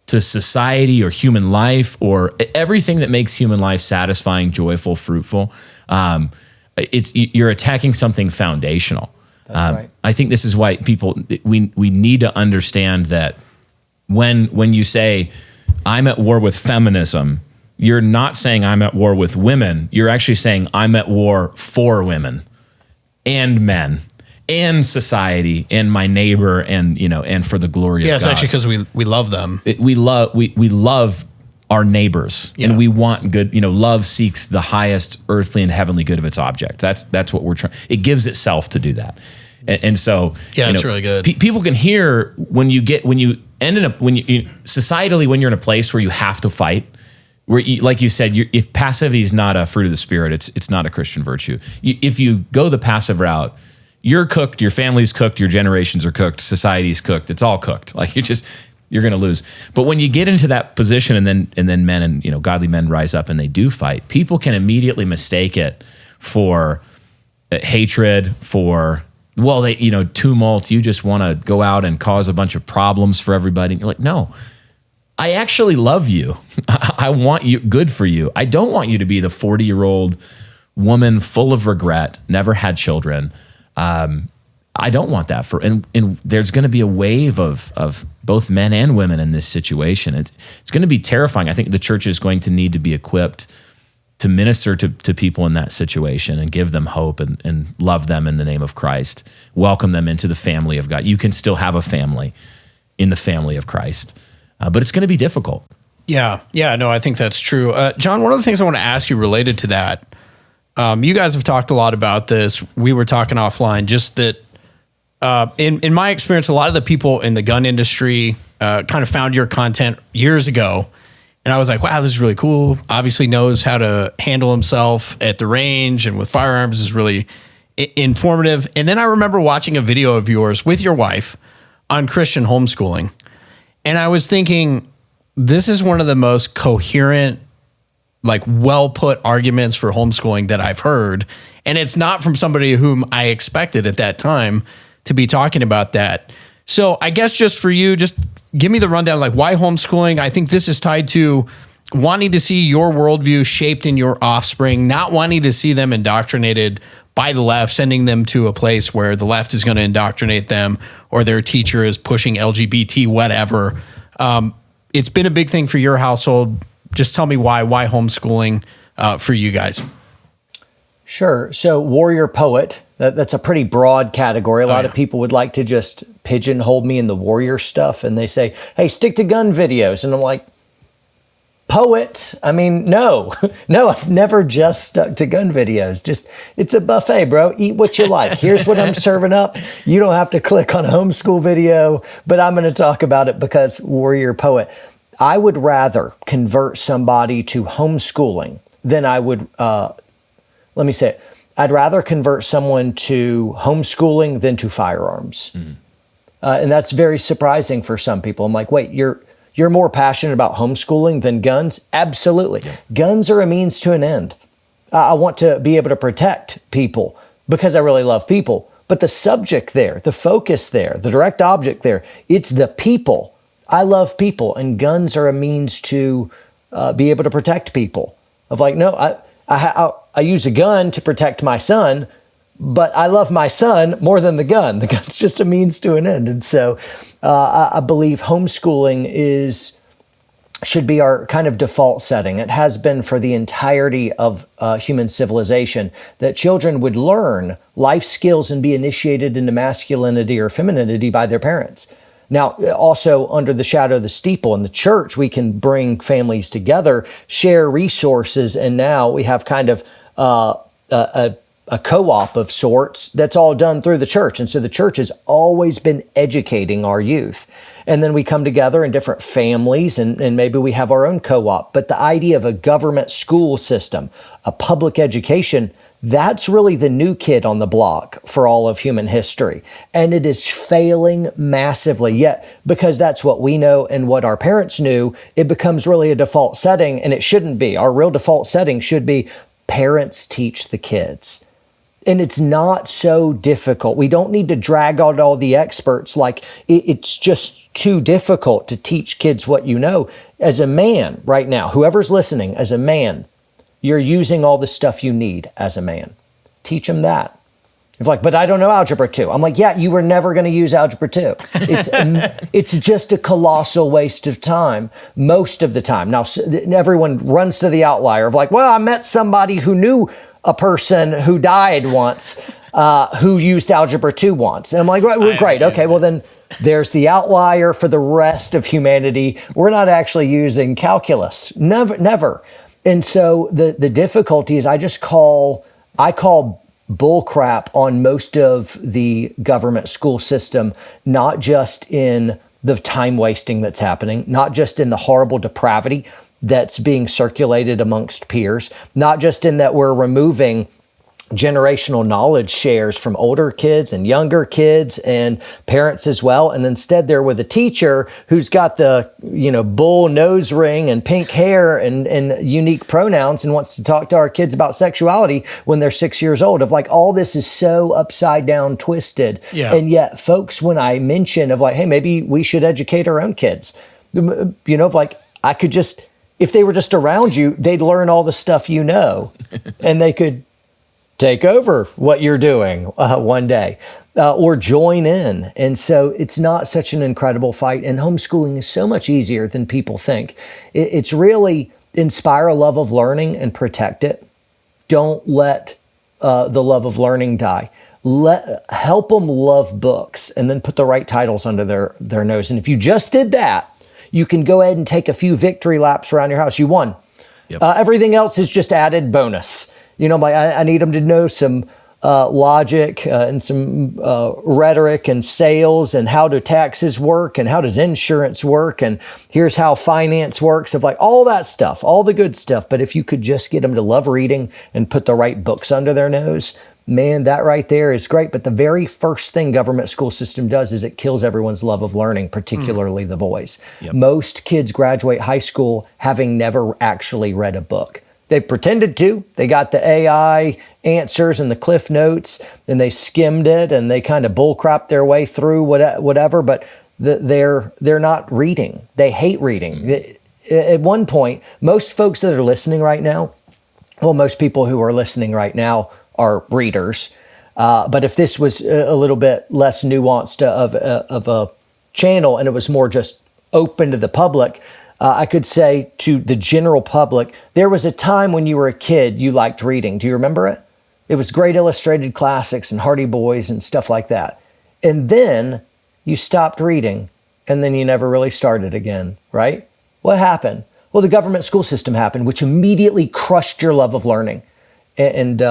to society or human life or everything that makes human life satisfying, joyful, fruitful. You're attacking something foundational. That's right. I think this is why we need to understand that when you say, I'm at war with feminism, you're not saying I'm at war with women. You're actually saying I'm at war for women and men and society and my neighbor and for the glory of God. Yeah, it's actually because we love them. We love our neighbors, and we want good. Love seeks the highest earthly and heavenly good of its object. That's what we're trying. It gives itself to do that, and so it's really good. People can hear societally when you're in a place where you have to fight. Where, like you said, if passivity is not a fruit of the spirit, it's not a Christian virtue. If you go the passive route, you're cooked, your family's cooked, your generations are cooked, society's cooked. It's all cooked. Like you're going to lose. But when you get into that position, and then men and godly men rise up and they do fight, people can immediately mistake it for hatred, for tumult. You just want to go out and cause a bunch of problems for everybody. And you're like, no. I actually love you. I want you good for you. I don't want you to be the 40-year-old woman full of regret, never had children. I don't want that and there's going to be a wave of both men and women in this situation. It's going to be terrifying. I think the church is going to need to be equipped to minister to people in that situation and give them hope and love them in the name of Christ. Welcome them into the family of God. You can still have a family in the family of Christ. But it's going to be difficult. Yeah, no, I think that's true. John, one of the things I want to ask you related to that, you guys have talked a lot about this. We were talking offline, just that in my experience, a lot of the people in the gun industry kind of found your content years ago. And I was like, wow, this is really cool. Obviously knows how to handle himself at the range and with firearms is really informative. And then I remember watching a video of yours with your wife on Christian homeschooling. And I was thinking, this is one of the most coherent, well put arguments for homeschooling that I've heard. And it's not from somebody whom I expected at that time to be talking about that. So I guess just for you, just give me the rundown, why homeschooling? I think this is tied to wanting to see your worldview shaped in your offspring, not wanting to see them indoctrinated by the left, sending them to a place where the left is going to indoctrinate them or their teacher is pushing LGBT, whatever. It's been a big thing for your household. Just tell me why homeschooling for you guys? Sure. So warrior poet, that's a pretty broad category. A lot of people would like to just pigeonhole me in the warrior stuff. And they say, hey, stick to gun videos. And I'm like, poet? I mean, no, I've never just stuck to gun videos. It's a buffet, bro. Eat what you like. Here's what I'm serving up. You don't have to click on a homeschool video, but I'm going to talk about it because warrior poet. I would rather convert somebody to homeschooling than I would, let me say it. I'd rather convert someone to homeschooling than to firearms. And that's very surprising for some people. I'm like, wait, you're more passionate about homeschooling than guns? Absolutely. Yeah. Guns are a means to an end. I want to be able to protect people because I really love people. But the subject there, the focus there, the direct object there, it's the people. I love people, and guns are a means to be able to protect people. I use a gun to protect my son, but I love my son more than the gun. The gun's just a means to an end. And so I believe homeschooling should be our kind of default setting. It has been for the entirety of human civilization, that children would learn life skills and be initiated into masculinity or femininity by their parents. Now, also under the shadow of the steeple in the church, we can bring families together, share resources, and now we have kind of a co-op of sorts that's all done through the church. And so the church has always been educating our youth. And then we come together in different families and maybe we have our own co-op. But the idea of a government school system, a public education, that's really the new kid on the block for all of human history. And it is failing massively. Yet, because that's what we know and what our parents knew, it becomes really a default setting, and it shouldn't be. Our real default setting should be parents teach the kids. And it's not so difficult. We don't need to drag out all the experts. It's just too difficult to teach kids what you know. As a man right now, whoever's listening, as a man, you're using all the stuff you need as a man. Teach them that. It's like, but I don't know Algebra 2. I'm like, yeah, you were never going to use Algebra 2. It's just a colossal waste of time most of the time. Now, everyone runs to the outlier of like, well, I met somebody who knew a person who died once who used Algebra 2 once. And I'm like, right, well, great. Okay, well then there's the outlier for the rest of humanity. We're not actually using calculus. Never. And so the difficulty is I call bullcrap on most of the government school system, not just in the time wasting that's happening, not just in the horrible depravity that's being circulated amongst peers, not just in that we're removing generational knowledge shares from older kids and younger kids and parents as well. And instead they're with a teacher who's got the, bull nose ring and pink hair and unique pronouns and wants to talk to our kids about sexuality when they're 6 years old. Of like, all this is so upside down twisted. Yeah. And yet folks, when I mention of like, hey, maybe we should educate our own kids, of like, I could just, if they were just around you, they'd learn all the stuff and they could take over what you're doing one day or join in. And so it's not such an incredible fight. And homeschooling is so much easier than people think. It's really inspire a love of learning and protect it. Don't let the love of learning die. Help them love books and then put the right titles under their nose. And if you just did that, you can go ahead and take a few victory laps around your house. You won. Yep. Everything else is just added bonus. I need them to know some logic and some rhetoric and sales and how do taxes work and how does insurance work and here's how finance works, of like all that stuff, all the good stuff. But if you could just get them to love reading and put the right books under their nose, man, that right there is great. But the very first thing government school system does is it kills everyone's love of learning, particularly the boys. Yep. Most kids graduate high school having never actually read a book. They pretended to. They got the AI answers and the Cliff Notes, and they skimmed it, and they kind of bullcrap their way through whatever. But they're not reading. They hate reading. At one point, most folks that are listening right now, most people who are listening right now are readers. But if this was a little bit less nuanced of a channel and it was more just open to the public, I could say to the general public, there was a time when you were a kid, you liked reading. Do you remember it? It was great illustrated classics and Hardy Boys and stuff like that. And then you stopped reading and then you never really started again, right? What happened? Well, the government school system happened, which immediately crushed your love of learning. And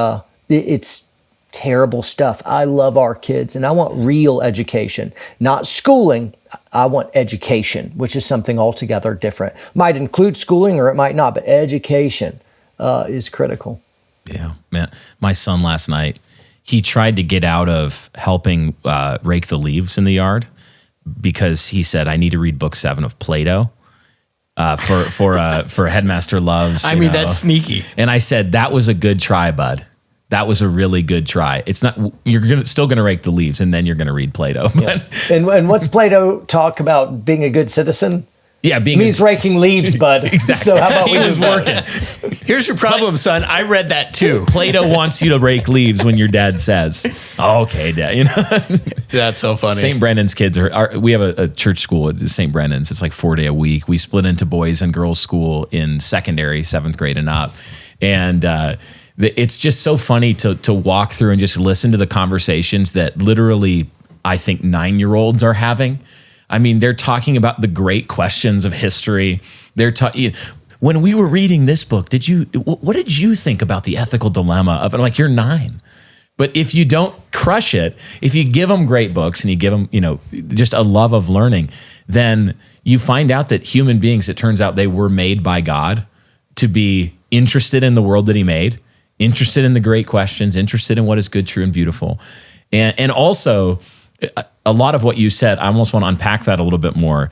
it's terrible stuff. I love our kids and I want real education, not schooling. I want education, which is something altogether different. Might include schooling or it might not, but education is critical. Yeah, man. My son last night, he tried to get out of helping rake the leaves in the yard because he said, I need to read book 7 of Plato for Headmaster Loves. I mean, that's sneaky. And I said, that was a good try, bud. That was a really good try. It's not, you're still going to rake the leaves and then you're going to read Plato. Yeah. And what's Plato talk about being a good citizen? Yeah, means raking leaves, bud. Exactly. So how about he was working? Here's your problem, son. I read that too. Plato wants you to rake leaves when your dad says, oh, okay, Dad. That's so funny. St. Brennan's kids we have a church school at St. Brennan's. It's like 4 day a week. We split into boys and girls school in secondary, 7th grade and up. And it's just so funny to walk through and just listen to the conversations that literally, I think 9-year-olds are having. I mean, they're talking about the great questions of history. They're talking, when we were reading this book, what did you think about the ethical dilemma of it? Like, you're 9. But if you don't crush it, if you give them great books and you give them, just a love of learning, then you find out that human beings, it turns out they were made by God to be interested in the world that he made, interested in the great questions, interested in what is good, true, and beautiful. And also, a lot of what you said, I almost want to unpack that a little bit more.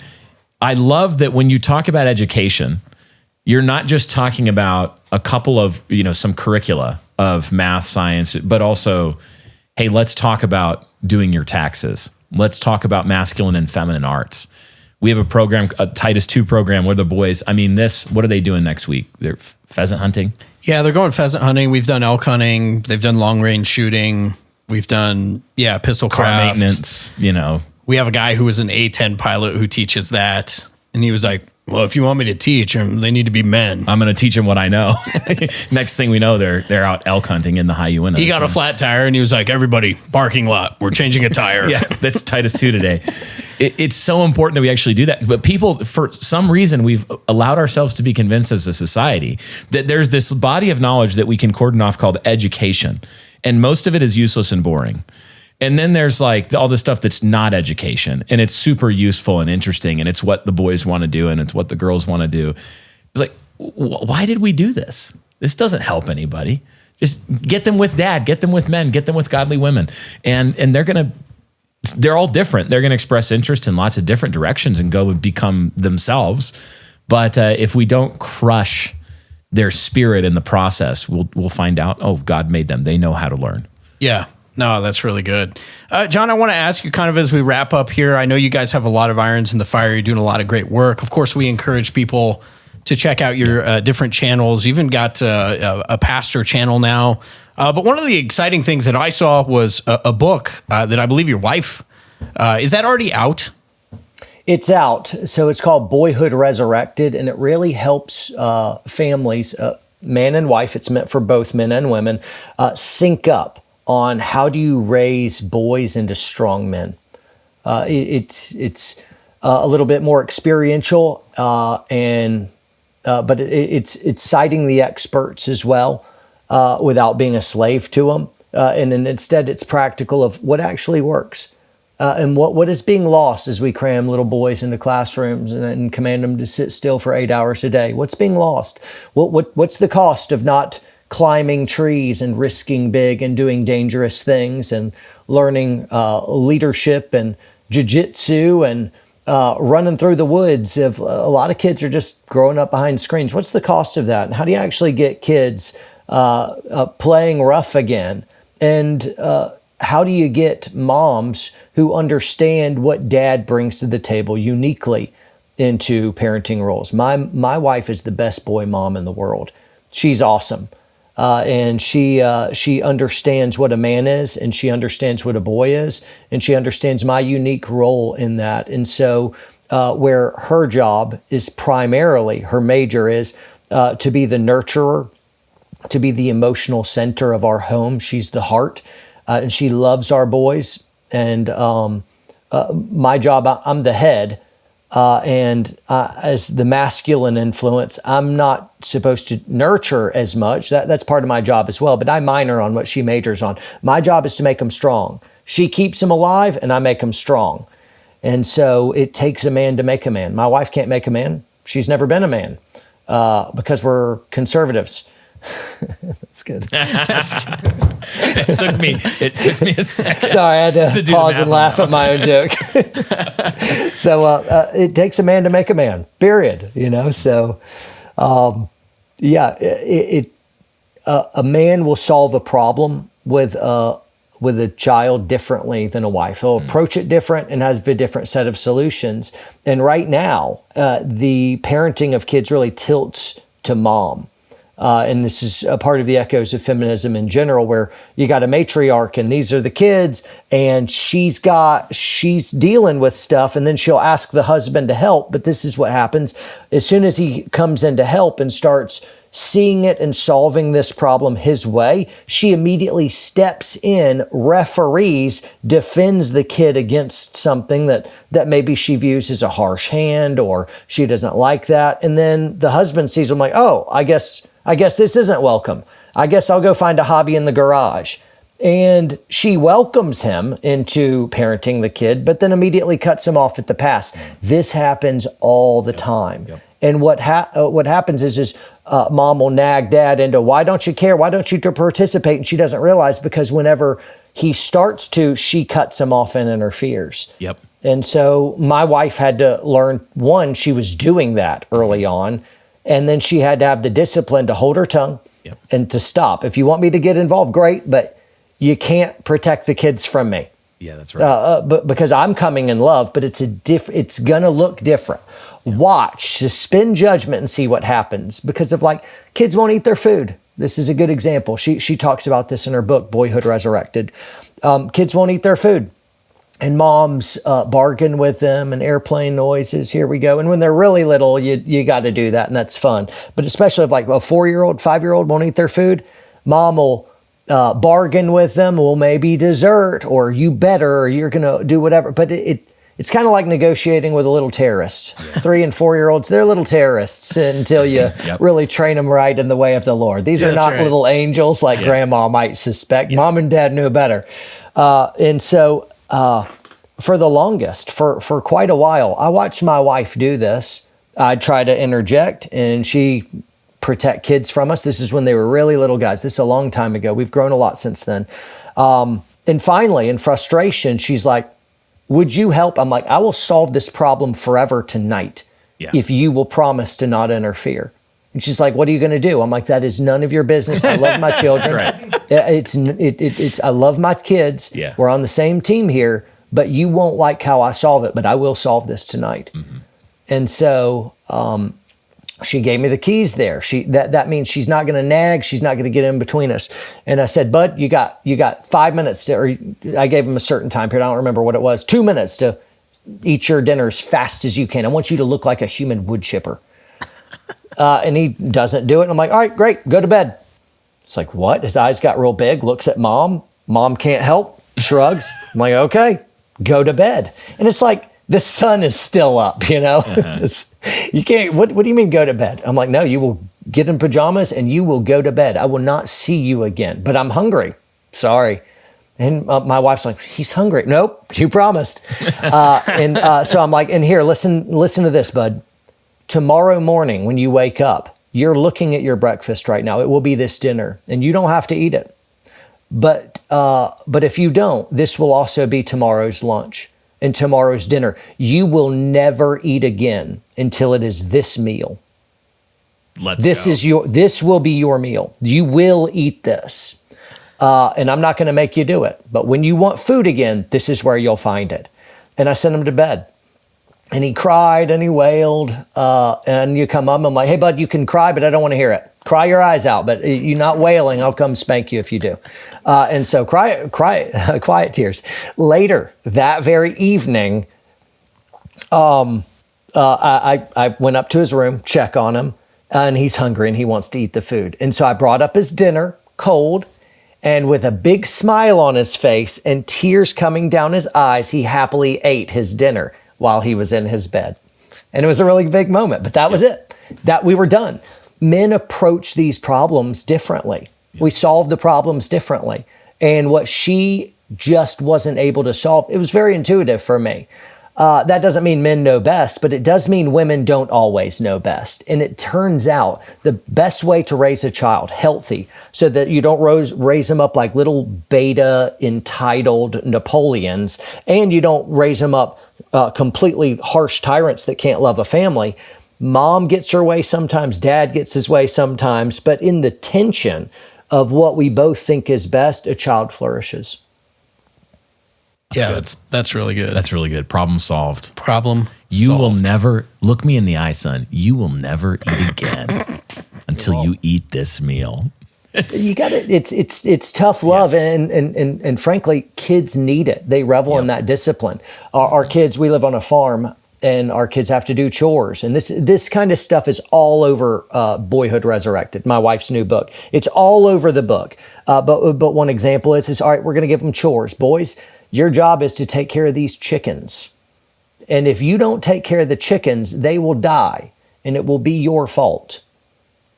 I love that when you talk about education, you're not just talking about a couple of, some curricula of math, science, but also, hey, let's talk about doing your taxes. Let's talk about masculine and feminine arts. We have a program, a Titus 2 program where the boys, what are they doing next week? They're pheasant hunting? Yeah, they're going pheasant hunting. We've done elk hunting. They've done long range shooting. We've done, pistol car craft. maintenance, We have a guy who was an A-10 pilot who teaches that. And he was like, well, if you want me to teach them, they need to be men. I'm going to teach them what I know. Next thing we know, they're out elk hunting in the high Uintas. He got a flat tire and he was like, everybody, parking lot, we're changing a tire. Yeah, that's Titus 2 today. It's so important that we actually do that. But people, for some reason, we've allowed ourselves to be convinced as a society that there's this body of knowledge that we can cordon off called education. And most of it is useless and boring. And then there's like all the stuff that's not education, and it's super useful and interesting, and it's what the boys want to do, and it's what the girls want to do. It's like, why did we do this? This doesn't help anybody. Just get them with dad, get them with men, get them with godly women. And they're all different. They're going to express interest in lots of different directions and go and become themselves. But if we don't crush their spirit in the process, we'll find out, oh, God made them. They know how to learn. Yeah. No, that's really good. John, I want to ask you kind of as we wrap up here, I know you guys have a lot of irons in the fire. You're doing a lot of great work. Of course, we encourage people to check out your different channels. You even got a pastor channel now. But one of the exciting things that I saw was a book that I believe your wife, is that already out? It's out. So it's called Boyhood Resurrected, and it really helps families, man and wife, it's meant for both men and women, sync up on how do you raise boys into strong men. It's a little bit more experiential, but it's citing the experts as well, without being a slave to them. And then instead it's practical of what actually works, and what is being lost as we cram little boys into classrooms and command them to sit still for 8 hours a day. What's being lost? What's the cost of not climbing trees and risking big and doing dangerous things and learning leadership and jiu-jitsu and running through the woods? If a lot of kids are just growing up behind screens, what's the cost of that? And how do you actually get kids playing rough again? And how do you get moms who understand what dad brings to the table uniquely into parenting roles? My wife is the best boy mom in the world. She's awesome. And she understands what a man is, and she understands what a boy is, and she understands my unique role in that. And so where her job is primarily, her major is to be the nurturer, to be the emotional center of our home. She's the heart, and she loves our boys. And my job, I'm the head. And as the masculine influence, I'm not supposed to nurture as much. That's part of my job as well, but I minor on what she majors on. My job is to make them strong. She keeps them alive, and I make them strong. And so it takes a man to make a man. My wife can't make a man. She's never been a man because we're conservatives. That's good. It took me a second. Sorry, I had to pause and laugh at my own joke. So it takes a man to make a man, period. So a man will solve a problem with a child differently than a wife. He'll approach it different and has a different set of solutions. And right now, the parenting of kids really tilts to mom. And this is a part of the echoes of feminism in general, where you got a matriarch and these are the kids, and she's dealing with stuff, and then she'll ask the husband to help. But this is what happens. As soon as he comes in to help and starts seeing it and solving this problem his way, she immediately steps in, referees, defends the kid against something that maybe she views as a harsh hand, or she doesn't like that. And then the husband sees him like, oh, I guess this isn't welcome. I guess I'll go find a hobby in the garage. And she welcomes him into parenting the kid, but then immediately cuts him off at the pass. This happens all the time. Yep. And what happens is mom will nag dad into, why don't you care? Why don't you participate? And she doesn't realize, because whenever he starts to, she cuts him off and interferes. Yep. And so my wife had to learn, one, she was doing that early on. And then she had to have the discipline to hold her tongue and to stop. If you want me to get involved, great, but you can't protect the kids from me. Yeah, that's right. But because I'm coming in love, but it's going to look different. Yeah. Watch, suspend judgment and see what happens, because of kids won't eat their food. This is a good example. She talks about this in her book, Boyhood Resurrected. Kids won't eat their food. And moms bargain with them, and airplane noises, here we go. And when they're really little, you got to do that, and that's fun. But especially if like a 4-year-old, 5-year-old won't eat their food, mom will bargain with them, well, maybe dessert, or you better, or you're going to do whatever. But it's kind of like negotiating with a little terrorist. 3 and 4-year-olds, they're little terrorists until you really train them right in the way of the Lord. These are not little angels like grandma might suspect. Mom and dad knew better. And so for the longest, for quite a while, I watched my wife do this. I'd try to interject, and she protect kids from us. This is when they were really little guys. This is a long time ago. We've grown a lot since then. And finally, in frustration, she's like, would you help? I'm like, I will solve this problem forever tonight if you will promise to not interfere. And she's like, what are you going to do? I'm like, that is none of your business. I love my children. I love my kids. Yeah. We're on the same team here, but you won't like how I solve it, but I will solve this tonight. Mm-hmm. And so she gave me the keys there. That means she's not going to nag. She's not going to get in between us. And I said, Bud, you got 5 minutes or I gave him a certain time period. I don't remember what it was. 2 minutes to eat your dinner as fast as you can. I want you to look like a human wood chipper. And he doesn't do it. And I'm like, all right, great, go to bed. It's like, what? His eyes got real big, looks at mom. Mom can't help, shrugs. I'm like, okay, go to bed. And it's like, the sun is still up, you know? Uh-huh. You can't, what do you mean go to bed? I'm like, no, you will get in pajamas and you will go to bed. I will not see you again, but I'm hungry. Sorry. And my wife's like, he's hungry. Nope, you promised. So I'm like, and here, listen to this, bud. Tomorrow morning when you wake up, you're looking at your breakfast right now. It will be this dinner, and you don't have to eat it. But if you don't, this will also be tomorrow's lunch and tomorrow's dinner. You will never eat again until it is this meal. This will be your meal. You will eat this. And I'm not going to make you do it. But when you want food again, this is where you'll find it. And I sent him to bed. And he cried and he wailed. And you come up, I'm like, hey, bud, you can cry, but I don't want to hear it. Cry your eyes out, but you're not wailing. I'll come spank you if you do. And so quiet tears. Later, that very evening, I went up to his room, check on him, and he's hungry and he wants to eat the food. And so I brought up his dinner, cold, and with a big smile on his face and tears coming down his eyes, he happily ate his dinner while he was in his bed. And it was a really big moment, but that was it. That we were done. Men approach these problems differently. We solve the problems differently. And what she just wasn't able to solve, it was very intuitive for me. That doesn't mean men know best, but it does mean women don't always know best. And it turns out the best way to raise a child healthy, so that you don't raise them up like little beta entitled Napoleons, and you don't raise them up completely harsh tyrants that can't love a family. Mom gets her way sometimes, dad gets his way sometimes, but in the tension of what we both think is best, a child flourishes. That's really good. That's really good. Problem solved. You will never, look me in the eye, son. You will never eat again until you eat this meal. It's tough love, and frankly, kids need it. They revel in that discipline. Our kids, we live on a farm, and our kids have to do chores. And this kind of stuff is all over Boyhood Resurrected, my wife's new book. It's all over the book. But one example is, all right, we're going to give them chores. Boys, your job is to take care of these chickens. And if you don't take care of the chickens, they will die, and it will be your fault.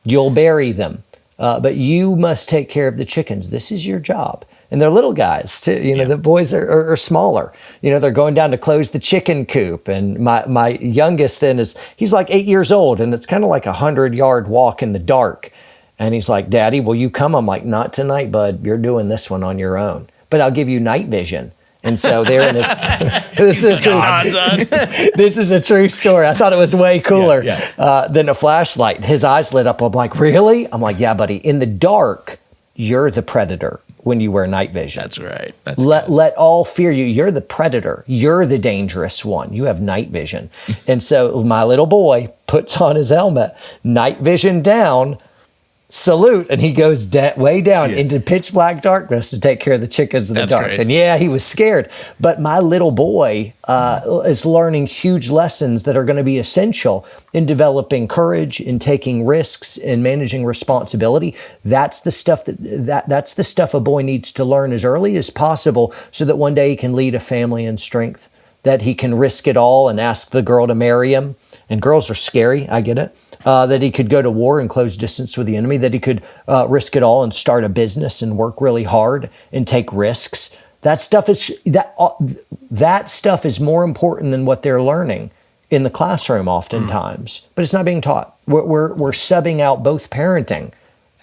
You'll bury them. But you must take care of the chickens. This is your job. And they're little guys too. The boys are smaller. They're going down to close the chicken coop. And my youngest then he's like 8 years old, and it's kind of like 100-yard walk in the dark. And he's like, Daddy, will you come? I'm like, not tonight, bud. You're doing this one on your own. But I'll give you night vision. And so they're in this is a true story. I thought it was way cooler than a flashlight. His eyes lit up. I'm like, really? I'm like, yeah, buddy. In the dark, you're the predator when you wear night vision. That's right. Let all fear you. You're the predator. You're the dangerous one. You have night vision. And so my little boy puts on his helmet, night vision down, salute. And he goes way down into pitch black darkness to take care of the chickens in the dark. Great. And yeah, he was scared. But my little boy is learning huge lessons that are going to be essential in developing courage, in taking risks, in managing responsibility. That's the stuff that's the stuff a boy needs to learn as early as possible, so that one day he can lead a family in strength, that he can risk it all and ask the girl to marry him. And girls are scary, I get it. That he could go to war and close distance with the enemy, that he could risk it all and start a business and work really hard and take risks. That stuff is more important than what they're learning in the classroom oftentimes, but it's not being taught. We're subbing out both parenting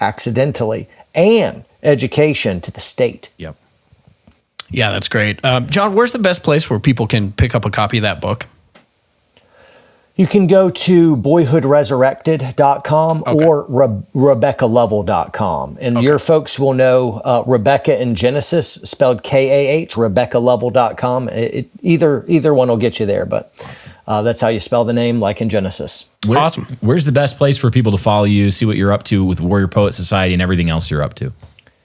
accidentally and education to the state. Yep. Yeah, that's great. John, where's the best place where people can pick up a copy of that book? You can go to boyhoodresurrected.com or RebeccaLovell.com. And your folks will know Rebecca in Genesis, spelled K-A-H, RebeccaLovell.com. Either one will get you there, but that's how you spell the name, like in Genesis. Awesome. Where's the best place for people to follow you, see what you're up to with Warrior Poet Society and everything else you're up to?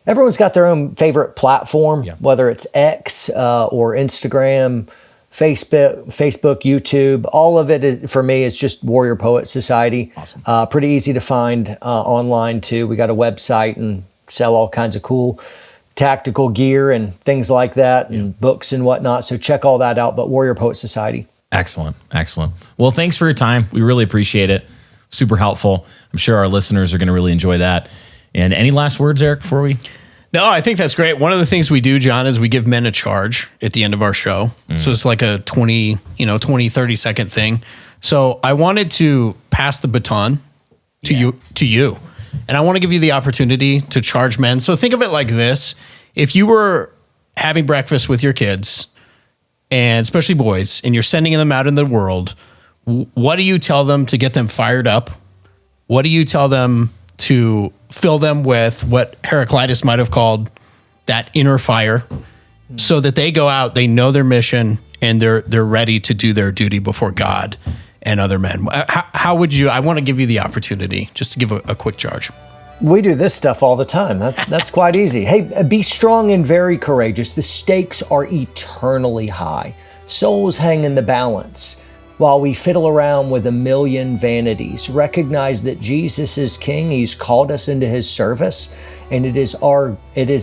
Everyone's got their own favorite platform, whether it's X or Instagram, Facebook, YouTube. All of it for me is just Warrior Poet Society. Awesome. Pretty easy to find online too. We got a website and sell all kinds of cool tactical gear and things like that, and books and whatnot. So check all that out. But Warrior Poet Society. Excellent. Well, thanks for your time. We really appreciate it. Super helpful. I'm sure our listeners are going to really enjoy that. And any last words, Eric, before we... No, I think that's great. One of the things we do, John, is we give men a charge at the end of our show. So it's like a 20, 30 second thing. So I wanted to pass the baton to you. And I want to give you the opportunity to charge men. So think of it like this. If you were having breakfast with your kids, and especially boys, and you're sending them out in the world, what do you tell them to get them fired up? What do you tell them to fill them with what Heraclitus might have called that inner fire, so that they go out, they know their mission, and they're ready to do their duty before God and other men? How would you? I want to give you the opportunity just to give a quick charge. We do this stuff all the time. That's quite easy. Hey, be strong and very courageous. The stakes are eternally high. Souls hang in the balance. While we fiddle around with a million vanities, recognize that Jesus is King. He's called us into His service, and it is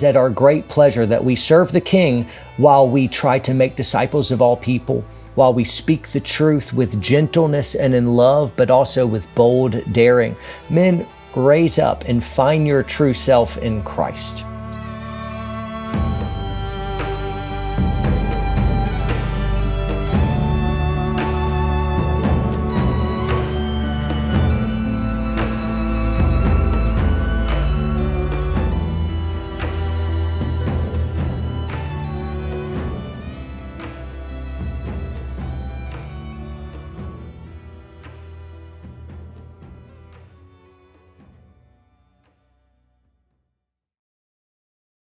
at our great pleasure that we serve the King while we try to make disciples of all people, while we speak the truth with gentleness and in love, but also with bold daring. Men, raise up and find your true self in Christ.